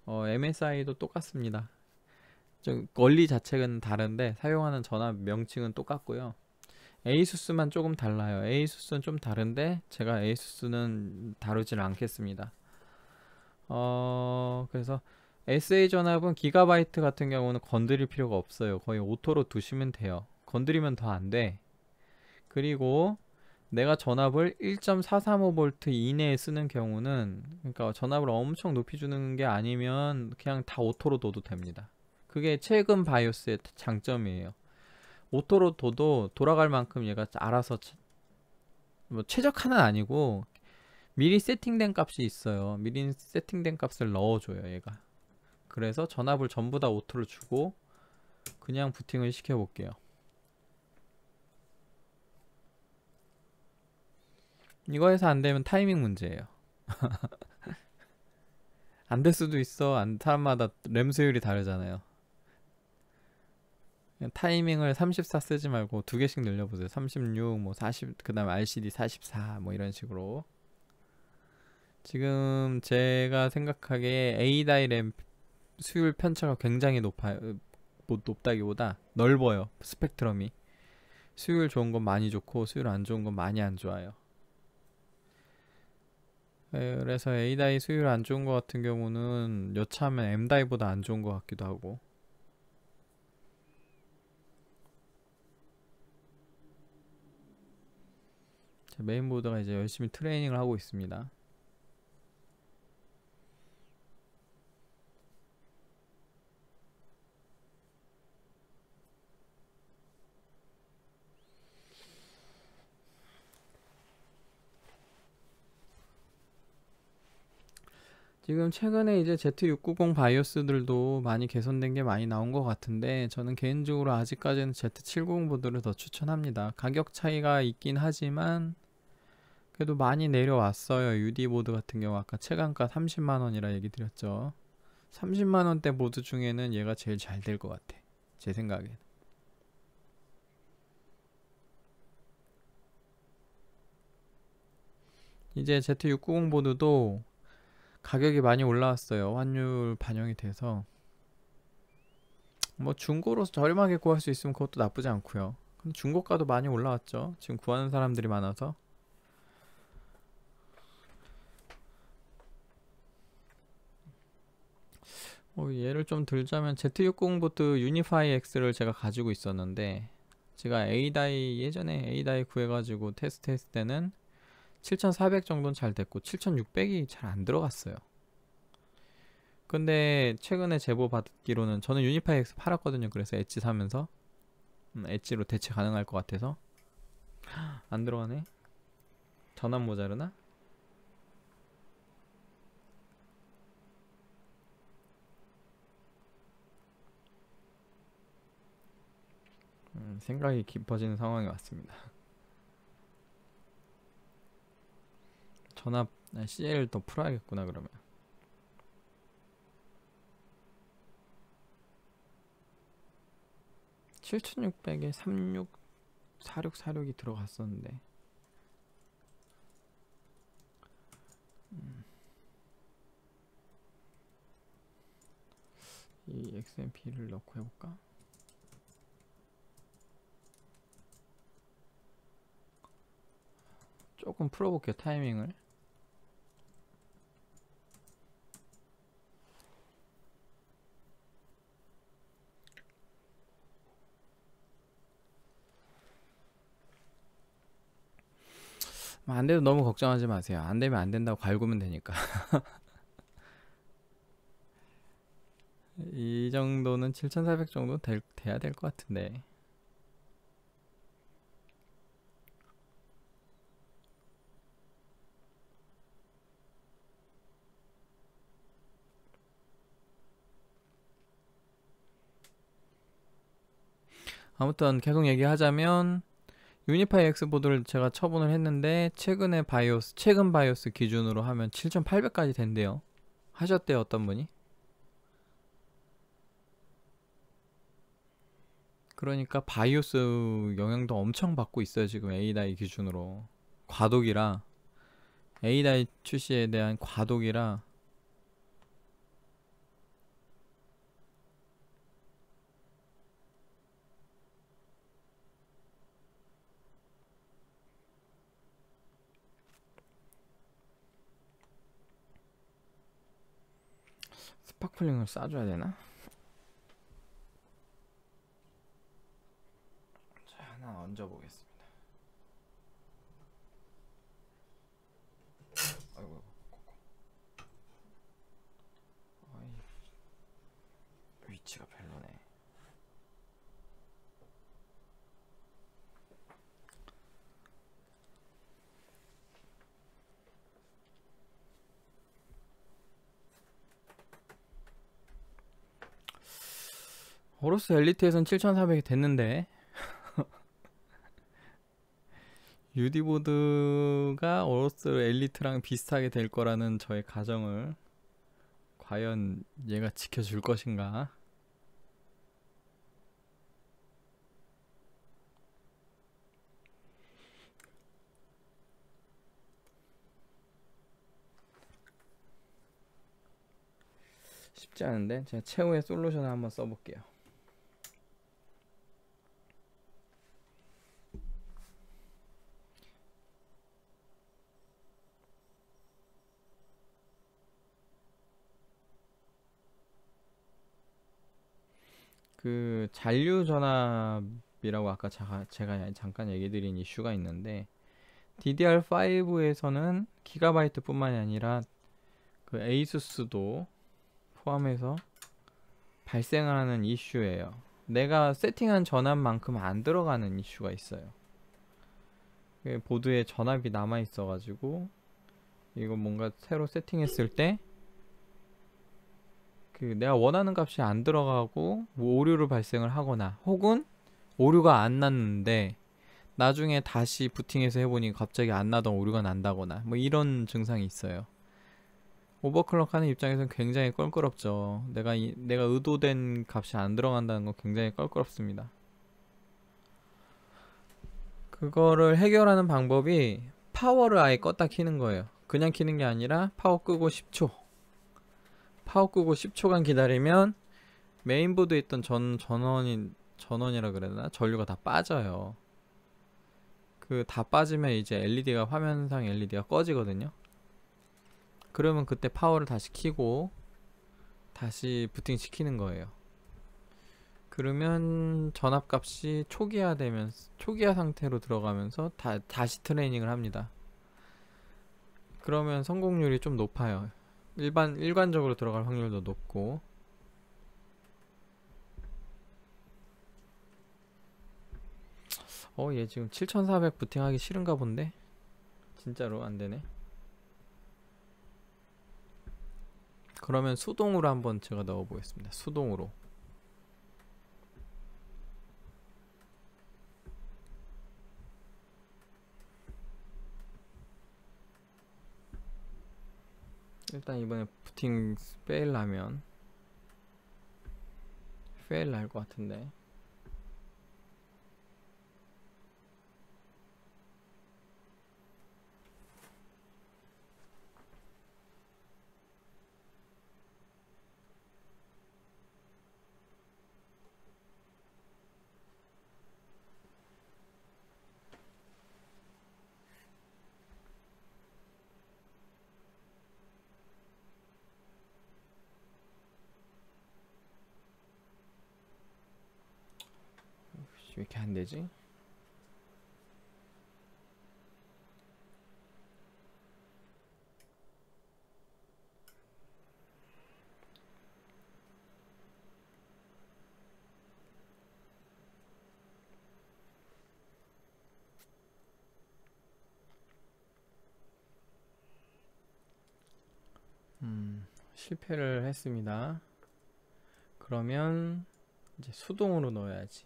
MSI도 똑같습니다. 원리 자체는 다른데 사용하는 전압 명칭은 똑같고요. 에이수스만 조금 달라요. 에이수스는 좀 다른데 제가 에이수스는 다루질 않겠습니다. 그래서 SA 전압은 기가바이트 같은 경우는 건드릴 필요가 없어요. 거의 오토로 두시면 돼요. 건드리면 더 안 돼. 그리고 내가 전압을 1.435V 이내에 쓰는 경우는, 그러니까 전압을 엄청 높이 주는 게 아니면 그냥 다 오토로 둬도 됩니다. 그게 최근 바이오스의 장점이에요. 오토로 둬도 돌아갈 만큼 얘가 알아서 뭐 최적화는 아니고 미리 세팅된 값이 있어요. 미리 세팅된 값을 넣어줘요, 얘가. 그래서 전압을 전부 다 오토로 주고 그냥 부팅을 시켜볼게요. 이거에서 안되면 타이밍 문제예요. 안 될 수도 있어. 사람마다 램 수율이 다르잖아요. 타이밍을 34 쓰지 말고 두 개씩 늘려보세요. 36, 뭐 40, 그 다음에 RCD 44, 뭐 이런 식으로. 지금 제가 생각하기에 A다이 램 수율 편차가 굉장히 높아요. 뭐 높다기보다 넓어요. 스펙트럼이. 수율 좋은 건 많이 좋고 수율 안 좋은 건 많이 안 좋아요. 그래서 A다이 수율 안 좋은 것 같은 경우는 여차하면 M다이보다 안 좋은 것 같기도 하고. 제 메인보드가 이제 열심히 트레이닝을 하고 있습니다. 지금 최근에 이제 Z690 바이오스들도 많이 개선된 게 많이 나온 것 같은데, 저는 개인적으로 아직까지는 Z790 보드를 더 추천합니다. 가격 차이가 있긴 하지만 그래도 많이 내려왔어요. UD 보드 같은 경우 아까 최강가 30만원이라 얘기 드렸죠. 30만원대 보드 중에는 얘가 제일 잘 될 것 같아, 제 생각엔. 이제 Z690 보드도 가격이 많이 올라왔어요. 환율 반영이 돼서. 뭐 중고로 저렴하게 구할 수 있으면 그것도 나쁘지 않고요. 근데 중고가도 많이 올라왔죠. 지금 구하는 사람들이 많아서. 예를 좀 들자면 Z690 보드 유니파이 X를 제가 가지고 있었는데, 제가 A다이 예전에 A다이 구해가지고 테스트했을 때는 7400 정도는 잘 됐고 7600이 잘 안 들어갔어요. 근데 최근에 제보 받기로는, 저는 유니파이 X 팔았거든요. 그래서 엣지 사면서 엣지로 대체 가능할 것 같아서. 안 들어가네. 전압 모자르나? 생각이 깊어지는 상황이 왔습니다. 전압 CL 더 풀어야겠구나 그러면. (7600에) 36 4646이 들어갔었는데, 이 XMP를 넣고 해볼까? 조금 풀어볼게요, 타이밍을. 안돼도 너무 걱정하지 마세요. 안되면 안된다고 갈구면 되니까. 이 정도는 7400 정도 돼야 될 것 같은데. 아무튼 계속 얘기하자면, 유니파이 X 보드를 제가 처분을 했는데 최근 바이오스 기준으로 하면 7800까지 된대요. 하셨대요, 어떤 분이. 그러니까 바이오스 영향도 엄청 받고 있어요, 지금 A다이 기준으로. 과도기라, A다이 출시에 대한 과도기라. 스파클링을 쏴줘야 되나? 자, 하나 얹어보겠습니다. 아이고, 아이, 위치가 별로네. 호로스 엘리트에선 7400이 됐는데 UD보드가 호로스 엘리트랑 비슷하게 될 거라는 저의 가정을 과연 얘가 지켜줄 것인가? 쉽지 않은데 제가 최후의 솔루션을 한번 써볼게요. 그 잔류 전압이라고 아까 제가 잠깐 얘기 드린 이슈가 있는데 DDR5에서는 기가바이트 뿐만이 아니라 그 에이수스도 포함해서 발생하는 이슈예요. 내가 세팅한 전압만큼 안 들어가는 이슈가 있어요. 보드에 전압이 남아 있어가지고 이거 뭔가 새로 세팅했을 때 그 내가 원하는 값이 안 들어가고 뭐 오류를 발생을 하거나 혹은 오류가 안 났는데 나중에 다시 부팅해서 해보니 갑자기 안 나던 오류가 난다거나 뭐 이런 증상이 있어요. 오버클럭 하는 입장에서는 굉장히 껄끄럽죠. 내가 의도된 값이 안 들어간다는 건 굉장히 껄끄럽습니다. 그거를 해결하는 방법이 파워를 아예 껐다 키는 거예요. 그냥 키는 게 아니라 파워 끄고 10초. 파워 끄고 10초간 기다리면 메인보드에 있던 전원이라 그래야 되나? 전류가 다 빠져요. 그 다 빠지면 이제 LED가 화면상 LED가 꺼지거든요. 그러면 그때 파워를 다시 키고 다시 부팅 시키는 거예요. 그러면 전압값이 초기화 상태로 들어가면서 다시 트레이닝을 합니다. 그러면 성공률이 좀 높아요. 일관적으로 들어갈 확률도 높고. 얘 지금 7400 부팅하기 싫은가 본데? 진짜로 안되네. 그러면 수동으로 한번 제가 넣어보겠습니다. 수동으로. 일단 이번에 부팅 페일 나면 페일 날 것 같은데. 왜 이렇게 안 되지? 실패를 했습니다. 그러면 이제 수동으로 넣어야지.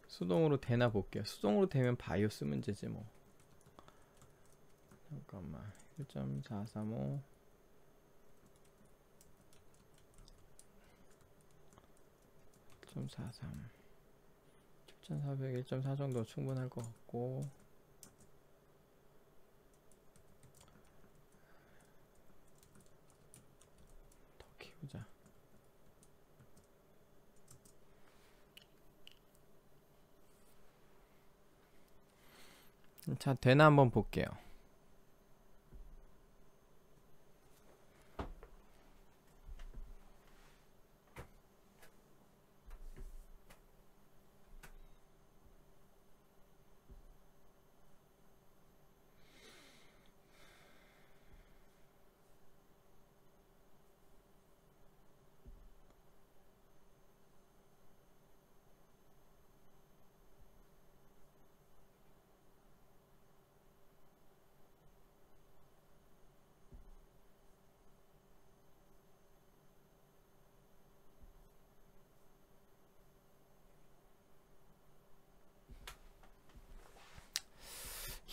수동으로 되나 볼게요. 수동으로 되면 바이오스 문제지 뭐. 잠깐만. 1.435 1.43 10400 1.4 정도 충분할 것 같고, 더 키우자. 자, 되나 한번 볼게요.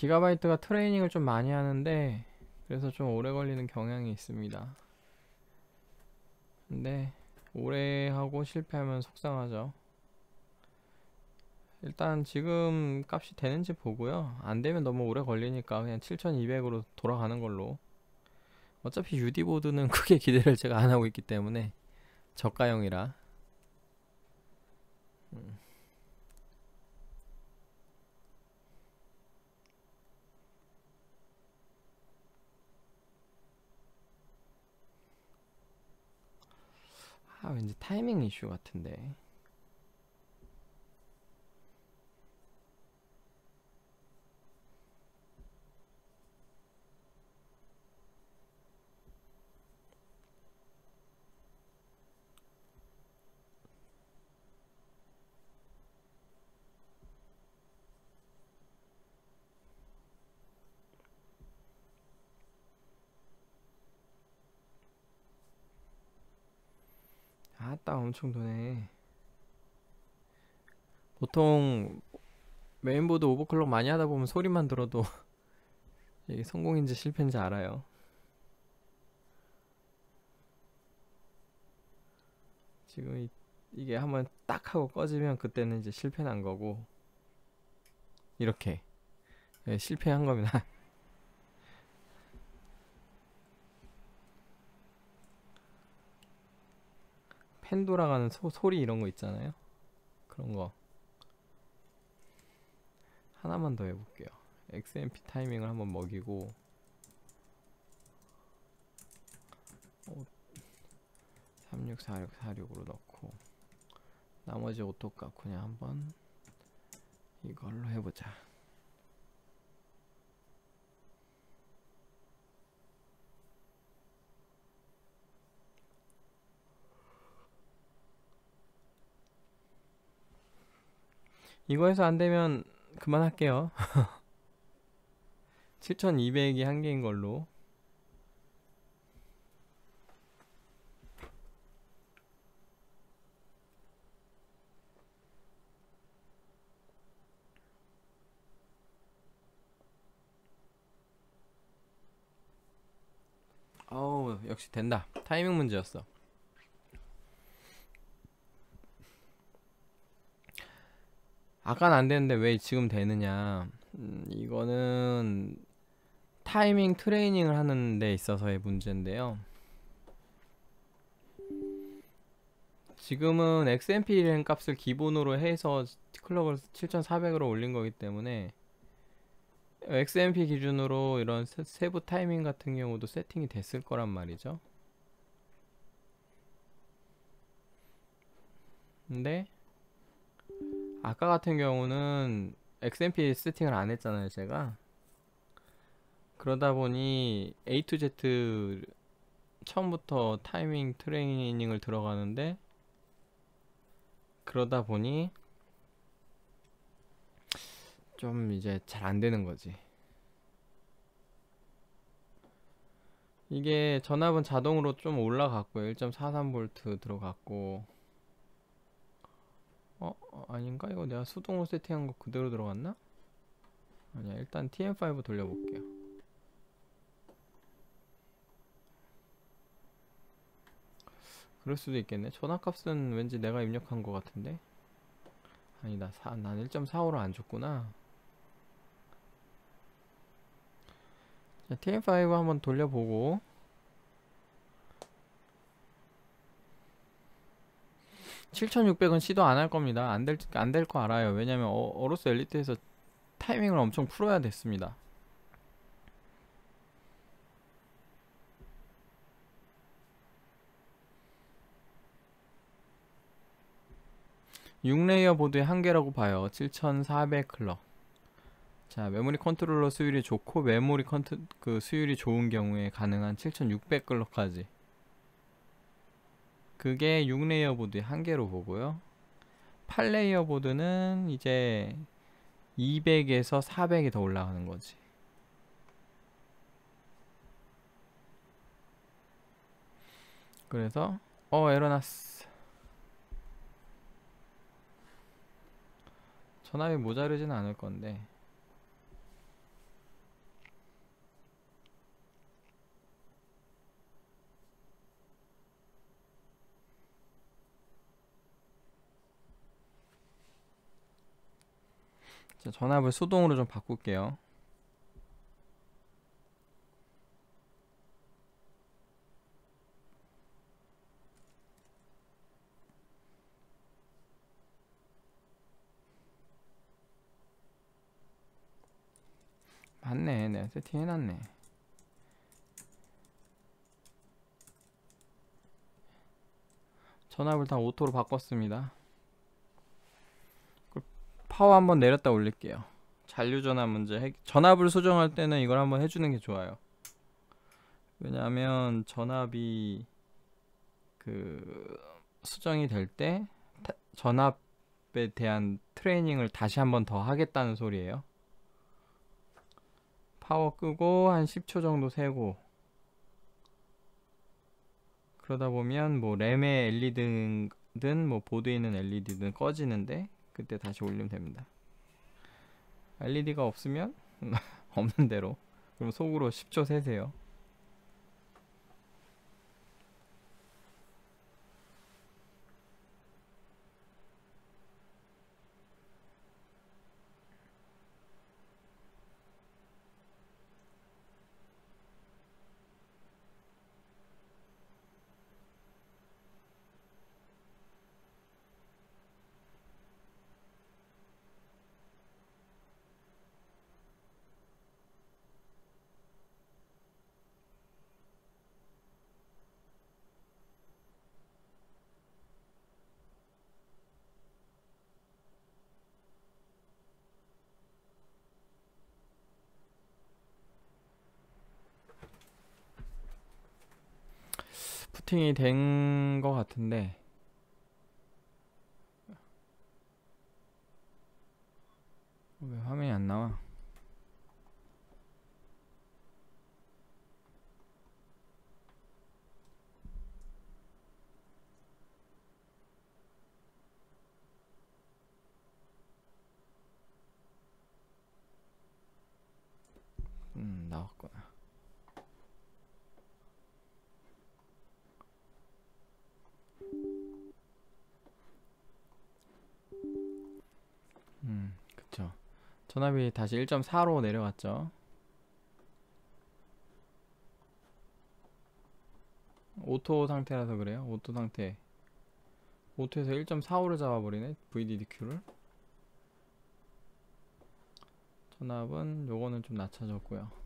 기가바이트가 트레이닝을 좀 많이 하는데 그래서 좀 오래 걸리는 경향이 있습니다. 근데 오래 하고 실패하면 속상하죠. 일단 지금 값이 되는지 보고요. 안 되면 너무 오래 걸리니까 그냥 7200으로 돌아가는 걸로. 어차피 UD보드는 크게 기대를 제가 안 하고 있기 때문에 저가형이라. 왠지 타이밍 이슈 같은데. 아따 엄청 도네. 보통 메인보드 오버클럭 많이 하다 보면 소리만 들어도 이게 성공인지 실패인지 알아요. 지금 이게 한번 딱 하고 꺼지면 그때는 이제 실패 난 거고, 이렇게 실패한 겁니다. 펜 돌아가는 소리 이런 거 있잖아요. 그런 거 하나만 더 해볼게요. XMP 타이밍을 한번 먹이고 364646으로 넣고 나머지 오토값 그냥 한번 이걸로 해보자. 이거에서 안되면 그만할게요. 7200이 한계인 걸로. 어우 역시 된다. 타이밍 문제였어. 아까는 안되는데 왜 지금 되느냐. 이거는 타이밍 트레이닝을 하는 데 있어서의 문제인데요. 지금은 XMP 램 값을 기본으로 해서 클럭을 7400으로 올린 거기 때문에 XMP 기준으로 이런 세부 타이밍 같은 경우도 세팅이 됐을 거란 말이죠. 근데 아까 같은 경우는 XMP 세팅을 안 했잖아요 제가. 그러다 보니 A to Z 처음부터 타이밍 트레이닝을 들어가는데, 그러다 보니 좀 이제 잘 안 되는 거지. 이게 전압은 자동으로 좀 올라갔고요. 1.43V 들어갔고, 아닌가? 이거 내가 수동으로 세팅한 거 그대로 들어갔나? 아니야. 일단 TM5 돌려볼게요. 그럴 수도 있겠네. 전압값은 왠지 내가 입력한 거 같은데. 아니다. 난 1.45로 안 줬구나. 자, TM5 한번 돌려보고, 7600은 시도 안 할 겁니다. 안 될 거 알아요. 왜냐면 어로스 엘리트에서 타이밍을 엄청 풀어야 됐습니다. (6레이어) 보드의 한계라고 봐요. 7400 클럭. 자, 메모리 컨트롤러 수율이 좋고 메모리 수율이 좋은 경우에 가능한 7600 클럭까지. 그게 6레이어 보드의 한계로 보고요. 8레이어 보드는 이제 200에서 400이 더 올라가는 거지. 그래서 에러 났어. 전압이 모자르진 않을 건데 자, 전압을 수동으로 좀 바꿀게요. 맞네, 내가 세팅해놨네. 전압을 다 오토로 바꿨습니다. 파워 한번 내렸다 올릴게요. 잔류 전압 문제. 전압을 수정할 때는 이걸 한번 해주는 게 좋아요. 왜냐하면 전압이 수정이 될 때 전압에 대한 트레이닝을 다시 한번 더 하겠다는 소리예요. 파워 끄고 한 10초 정도 세고, 그러다 보면 뭐 램의 LED든 뭐 보드에 있는 LED든 꺼지는데 그때 다시 올리면 됩니다. LED가 없으면 없는 대로. 그럼 속으로 10초 세세요. 부팅이 된 것 같은데 왜 화면이 안 나와? 나왔구나. 그쵸. 전압이 다시 1.4로 내려갔죠. 오토 상태라서 그래요. 오토 상태. 오토에서 1.45를 잡아버리네, VDDQ를. 전압은 요거는 좀 낮춰졌고요.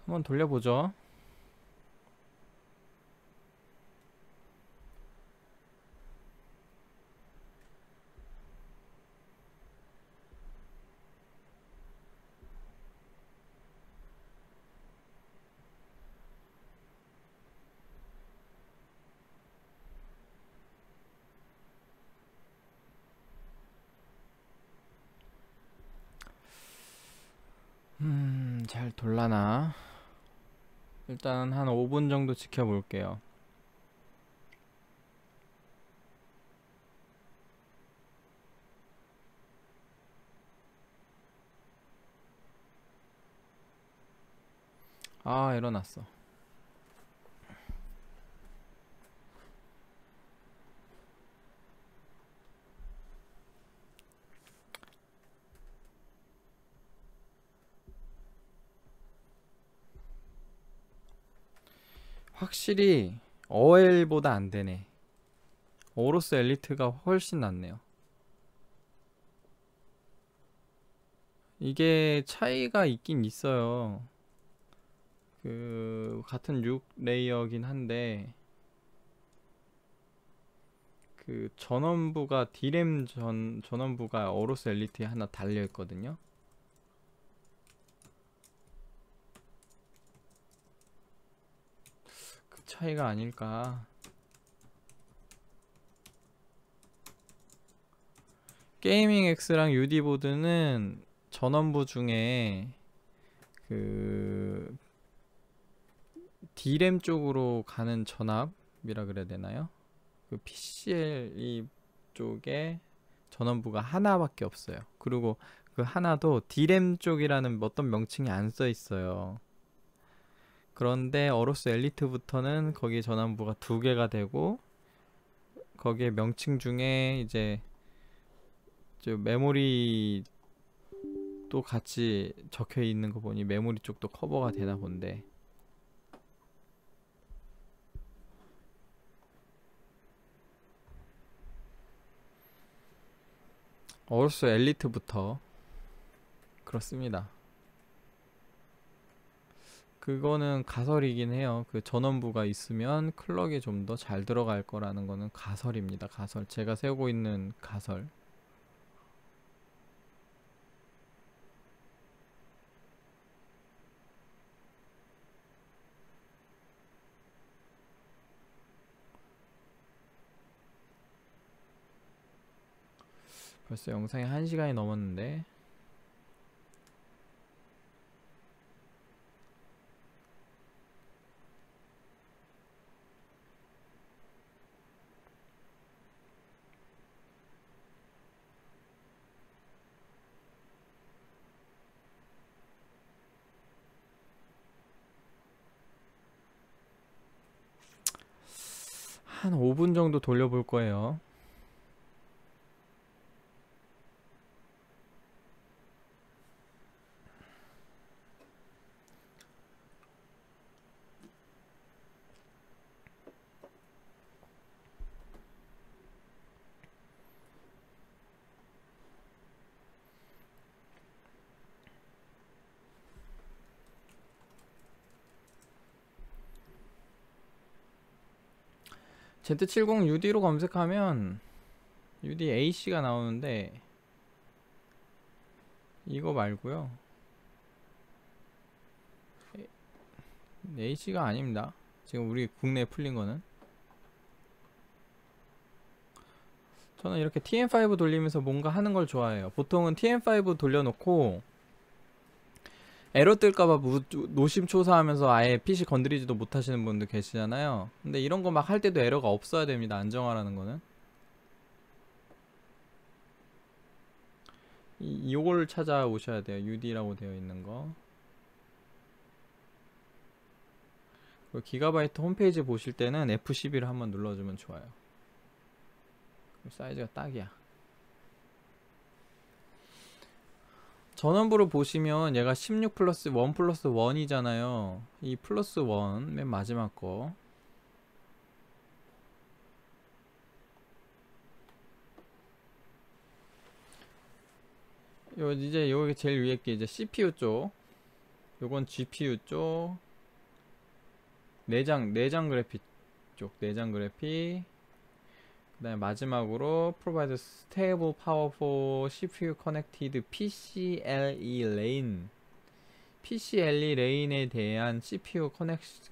한번 돌려보죠. 잘 돌라나? 일단 한 5분 정도 지켜볼게요. 아, 일어났어. 확실히 어엘보다 안 되네. 오로스 엘리트가 훨씬 낫네요. 이게 차이가 있긴 있어요. 같은 6레이어긴 한데 전원부가 D램 전원부가 오로스 엘리트에 하나 달려 있거든요. 그 차이가 아닐까. 게이밍 X랑 UD 보드는 전원부 중에 D램 쪽으로 가는 전압이라 그래야 되나요? PCLE 쪽에 전원부가 하나밖에 없어요. 그리고 그 하나도 D램 쪽이라는 어떤 명칭이 안 써 있어요. 그런데 어로스 엘리트부터는 거기 전원부가 2개가 되고, 거기에 명칭 중에 이제 저 메모리 또 같이 적혀 있는 거 보니 메모리 쪽도 커버가 되나 본데. 어로스 엘리트부터 그렇습니다. 그거는 가설이긴 해요. 그 전원부가 있으면 클럭이 좀 더 잘 들어갈 거라는 거는 가설입니다. 가설. 제가 세우고 있는 가설. 벌써 영상이 1시간이 넘었는데. 한 5분 정도 돌려볼 거예요. Z70UD로 검색하면 UD-AC가 나오는데, 이거 말고요. AC가 아닙니다. 지금 우리 국내에 풀린 거는. 저는 이렇게 TM5 돌리면서 뭔가 하는 걸 좋아해요. 보통은 TM5 돌려놓고 에러 뜰까봐 노심초사하면서 아예 PC 건드리지도 못하시는 분들 계시잖아요. 근데 이런 거 막 할 때도 에러가 없어야 됩니다. 안정화라는 거는. 요걸 찾아오셔야 돼요. UD라고 되어 있는 거. 기가바이트 홈페이지 보실 때는 F12를 한번 눌러주면 좋아요. 사이즈가 딱이야. 전원부를 보시면 얘가 16 플러스 1 플러스 1이잖아요. 이 플러스 1 맨 마지막 거. 이제 여기 제일 위에 게 이제 CPU 쪽. 요건 GPU 쪽. 내장 그래픽 쪽. 내장 그래픽. 그 다음에 마지막으로 Provide Stable Power for CPU Connected PCLE Lane. PCLE Lane에 대한 CPU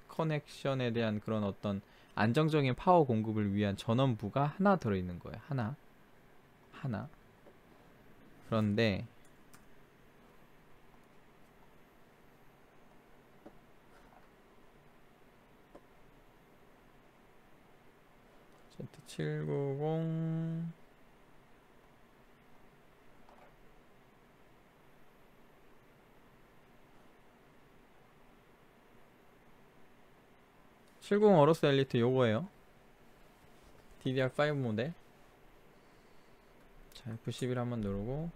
커넥션에 대한 그런 어떤 안정적인 파워 공급을 위한 전원부가 하나 들어있는 거예요. 하나. 그런데 Z790 70 어로스 엘리트 요거예요. DDR5 모델. 자, F11 한번 누르고.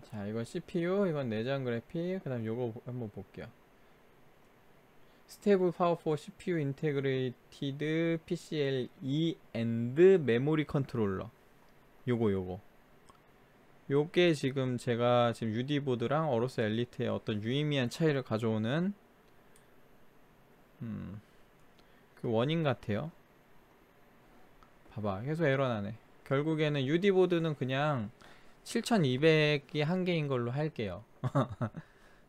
자, 이건 CPU, 이건 내장 그래픽, 그 다음 요거 한번 볼게요. Stable Power for CPU Integrated PCLE and Memory Controller. 요게 지금 제가 지금 UD 보드랑 어로스 엘리트의 어떤 유의미한 차이를 가져오는 그 원인 같아요. 봐봐, 계속 에러 나네. 결국에는 UD 보드는 그냥 7200이 한계인 걸로 할게요.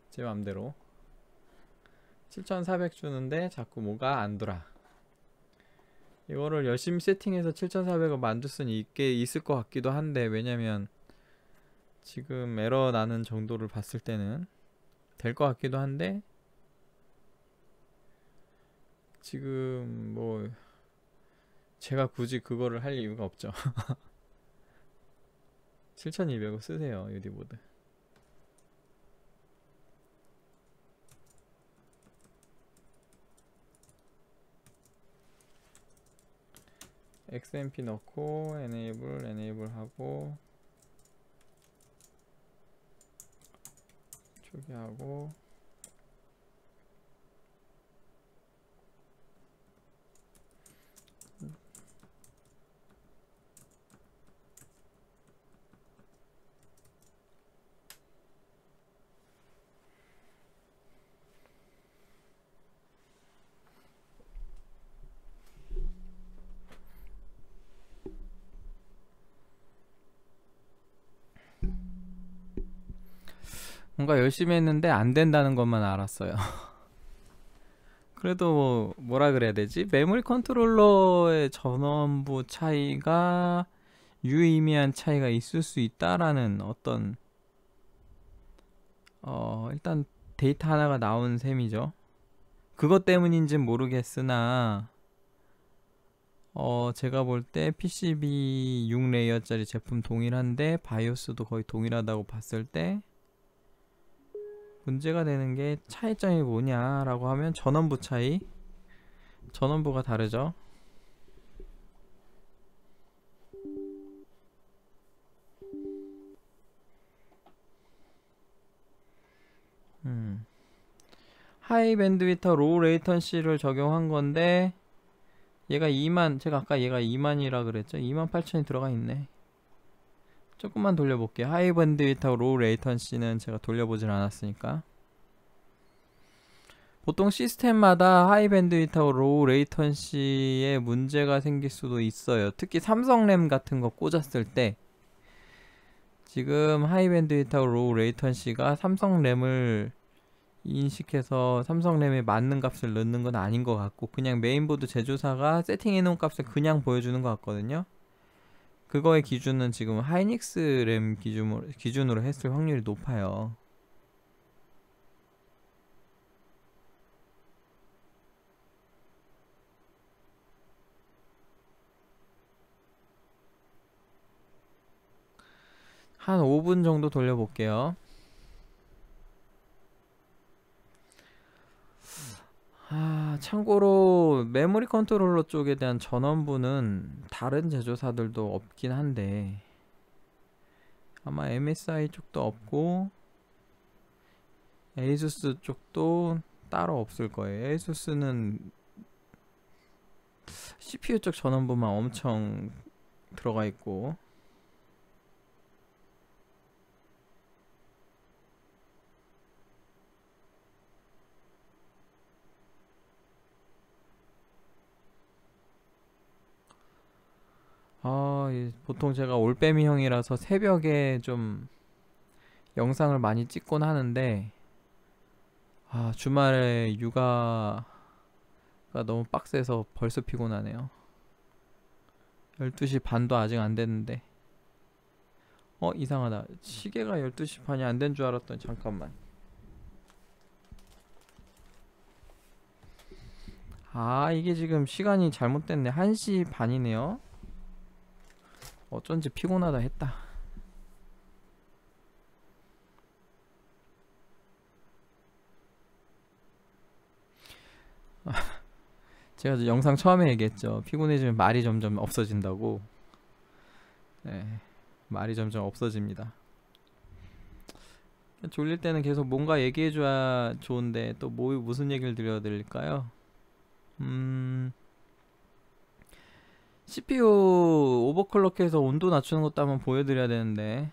제 맘대로 7400 주는데 자꾸 뭐가 안 돌아. 이거를 열심히 세팅해서 7400을 만들 수는 있을 것 같기도 한데, 왜냐면 지금 에러 나는 정도를 봤을 때는 될 것 같기도 한데, 지금 뭐 제가 굳이 그거를 할 이유가 없죠. 7200원 쓰세요, UD보드. XMP 넣고 enable 하고 초기하고 뭔가 열심히 했는데 안 된다는 것만 알았어요. 그래도 뭐라 그래야 되지? 메모리 컨트롤러의 전원부 차이가 유의미한 차이가 있을 수 있다라는 어떤 일단 데이터 하나가 나온 셈이죠. 그것 때문인진 모르겠으나 제가 볼 때 PCB 6레이어짜리 제품 동일한데 바이오스도 거의 동일하다고 봤을 때 문제가 되는 게 차이점이 뭐냐라고 하면 전원부 차이. 전원부가 다르죠. 하이 밴드위터 로우 레이턴시를 적용한 건데 얘가 2만, 제가 아까 얘가 2만이라 그랬죠. 28,000이 들어가 있네. 조금만 돌려볼게요. 하이 밴드위터 로우 레이턴시는 제가 돌려보질 않았으니까. 보통 시스템마다 하이 밴드위터 로우 레이턴시에 문제가 생길 수도 있어요. 특히 삼성 램 같은 거 꽂았을 때 지금 하이 밴드위터 로우 레이턴시가 삼성 램을 인식해서 삼성 램에 맞는 값을 넣는 건 아닌 것 같고 그냥 메인보드 제조사가 세팅해 놓은 값을 그냥 보여주는 것 같거든요. 그거의 기준은 지금 하이닉스 램 기준으로 했을 확률이 높아요. 한 5분 정도 돌려볼게요. 참고로 메모리 컨트롤러 쪽에 대한 전원부는 다른 제조사들도 없긴 한데 아마 MSI 쪽도 없고 ASUS 쪽도 따로 없을 거예요. ASUS는 CPU 쪽 전원부만 엄청 들어가 있고 보통 제가 올빼미형이라서 새벽에 좀 영상을 많이 찍곤 하는데 주말에 육아가 너무 빡세서 벌써 피곤하네요. 12시 반도 아직 안 됐는데 이상하다. 시계가 12시 반이 안 된 줄 알았더니 잠깐만. 이게 지금 시간이 잘못됐네. 1시 반이네요. 어쩐지 피곤하다 했다. 제가 영상 처음에 얘기했죠. 피곤해지면 말이 점점 없어진다고. 네, 말이 점점 없어집니다. 졸릴 때는 계속 뭔가 얘기해줘야 좋은데 또 무슨 얘기를 드려드릴까요? CPU 오버클럭해서 온도 낮추는 것도 한번 보여드려야 되는데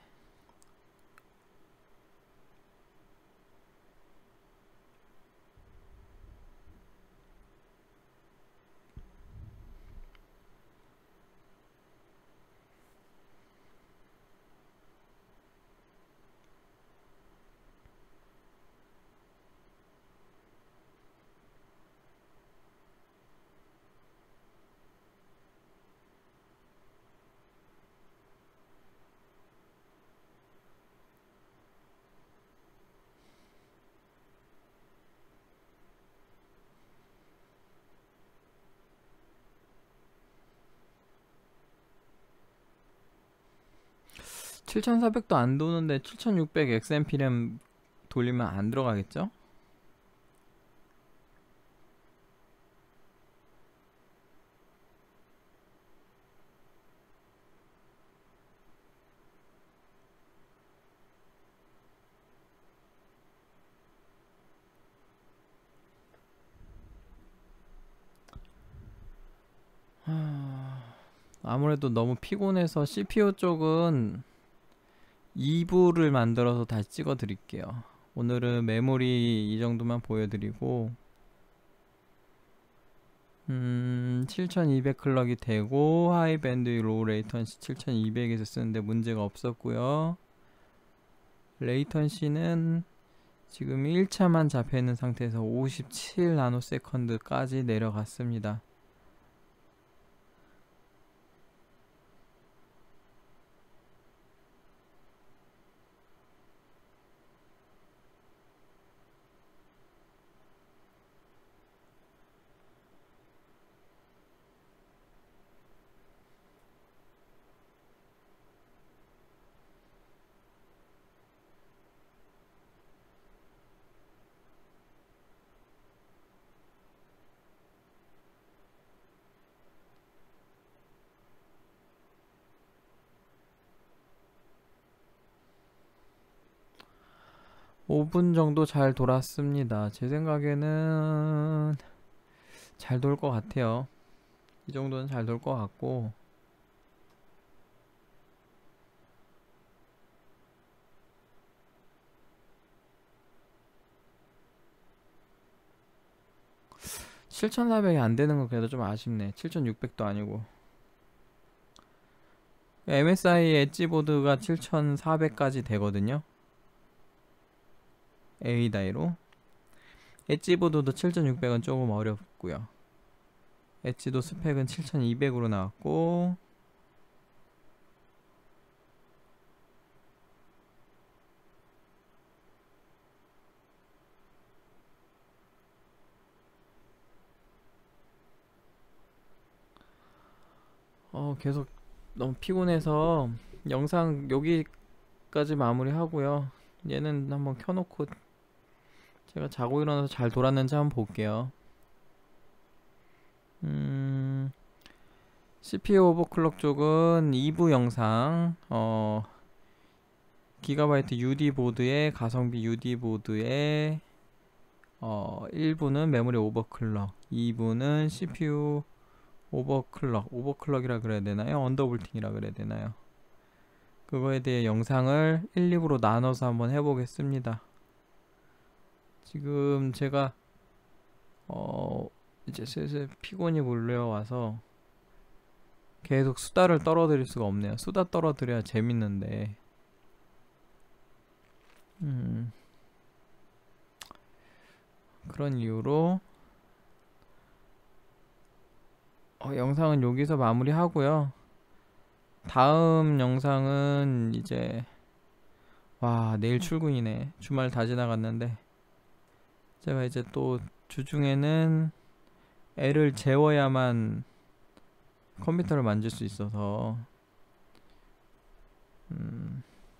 7400도 안 도는데 7600 XMP 램 돌리면 안 들어가겠죠? 아무래도 너무 피곤해서 CPU 쪽은 2부를 만들어서 다시 찍어 드릴게요. 오늘은 메모리 이 정도만 보여드리고 7200 클럭이 되고 하이 밴드 로우 레이턴시 7200에서 쓰는데 문제가 없었고요. 레이턴시는 지금 1차만 잡혀있는 상태에서 57 나노세컨드까지 내려갔습니다. 오 분 정도 잘 돌았습니다. 제 생각에는 잘 돌 것 같아요. 이 정도는 잘 돌 것 같고 (7400이) 안 되는 건 그래도 좀 아쉽네. 7600도 아니고 MSI 엣지 보드가 7400까지 되거든요. A다이로 엣지 보드도 7600은 조금 어렵고요. 엣지도 스펙은 7200으로 나왔고 계속 너무 피곤해서 영상 여기까지 마무리하고요. 얘는 한번 켜놓고 제가 자고 일어나서 잘 돌았는지 한번 볼게요. CPU 오버클럭 쪽은 2부 영상 기가바이트 UD 보드에 가성비 UD 보드에 1부는 메모리 오버클럭, 2부는 CPU 오버클럭이라 그래야 되나요? 언더볼팅이라 그래야 되나요? 그거에 대해 영상을 1, 2부로 나눠서 한번 해보겠습니다. 지금 제가 이제 슬슬 피곤이 몰려와서 계속 수다를 떨어뜨릴 수가 없네요. 수다 떨어뜨려야 재밌는데 그런 이유로 영상은 여기서 마무리하고요. 다음 영상은 이제 내일 출근이네. 주말 다 지나갔는데 제가 이제 또 주중에는 애를 재워야만 컴퓨터를 만질 수 있어서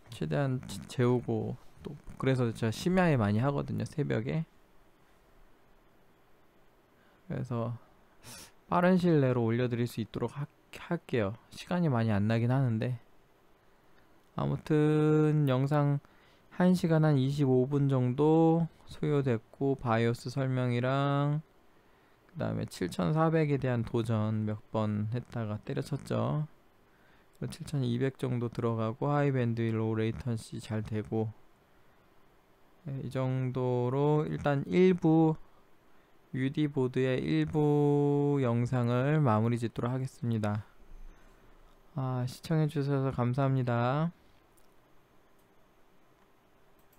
최대한 재우고 또 그래서 제가 심야에 많이 하거든요. 새벽에. 그래서 빠른 시일 내로 올려드릴 수 있도록 할게요. 시간이 많이 안 나긴 하는데 아무튼 영상 1시간 한 25분 정도 소요됐고 바이오스 설명이랑 그 다음에 7400에 대한 도전 몇 번 했다가 때려쳤죠. 7200 정도 들어가고 하이밴드 로우 레이턴시 잘 되고 이 정도로 일단 일부 UD 보드의 일부 영상을 마무리 짓도록 하겠습니다. 시청해주셔서 감사합니다.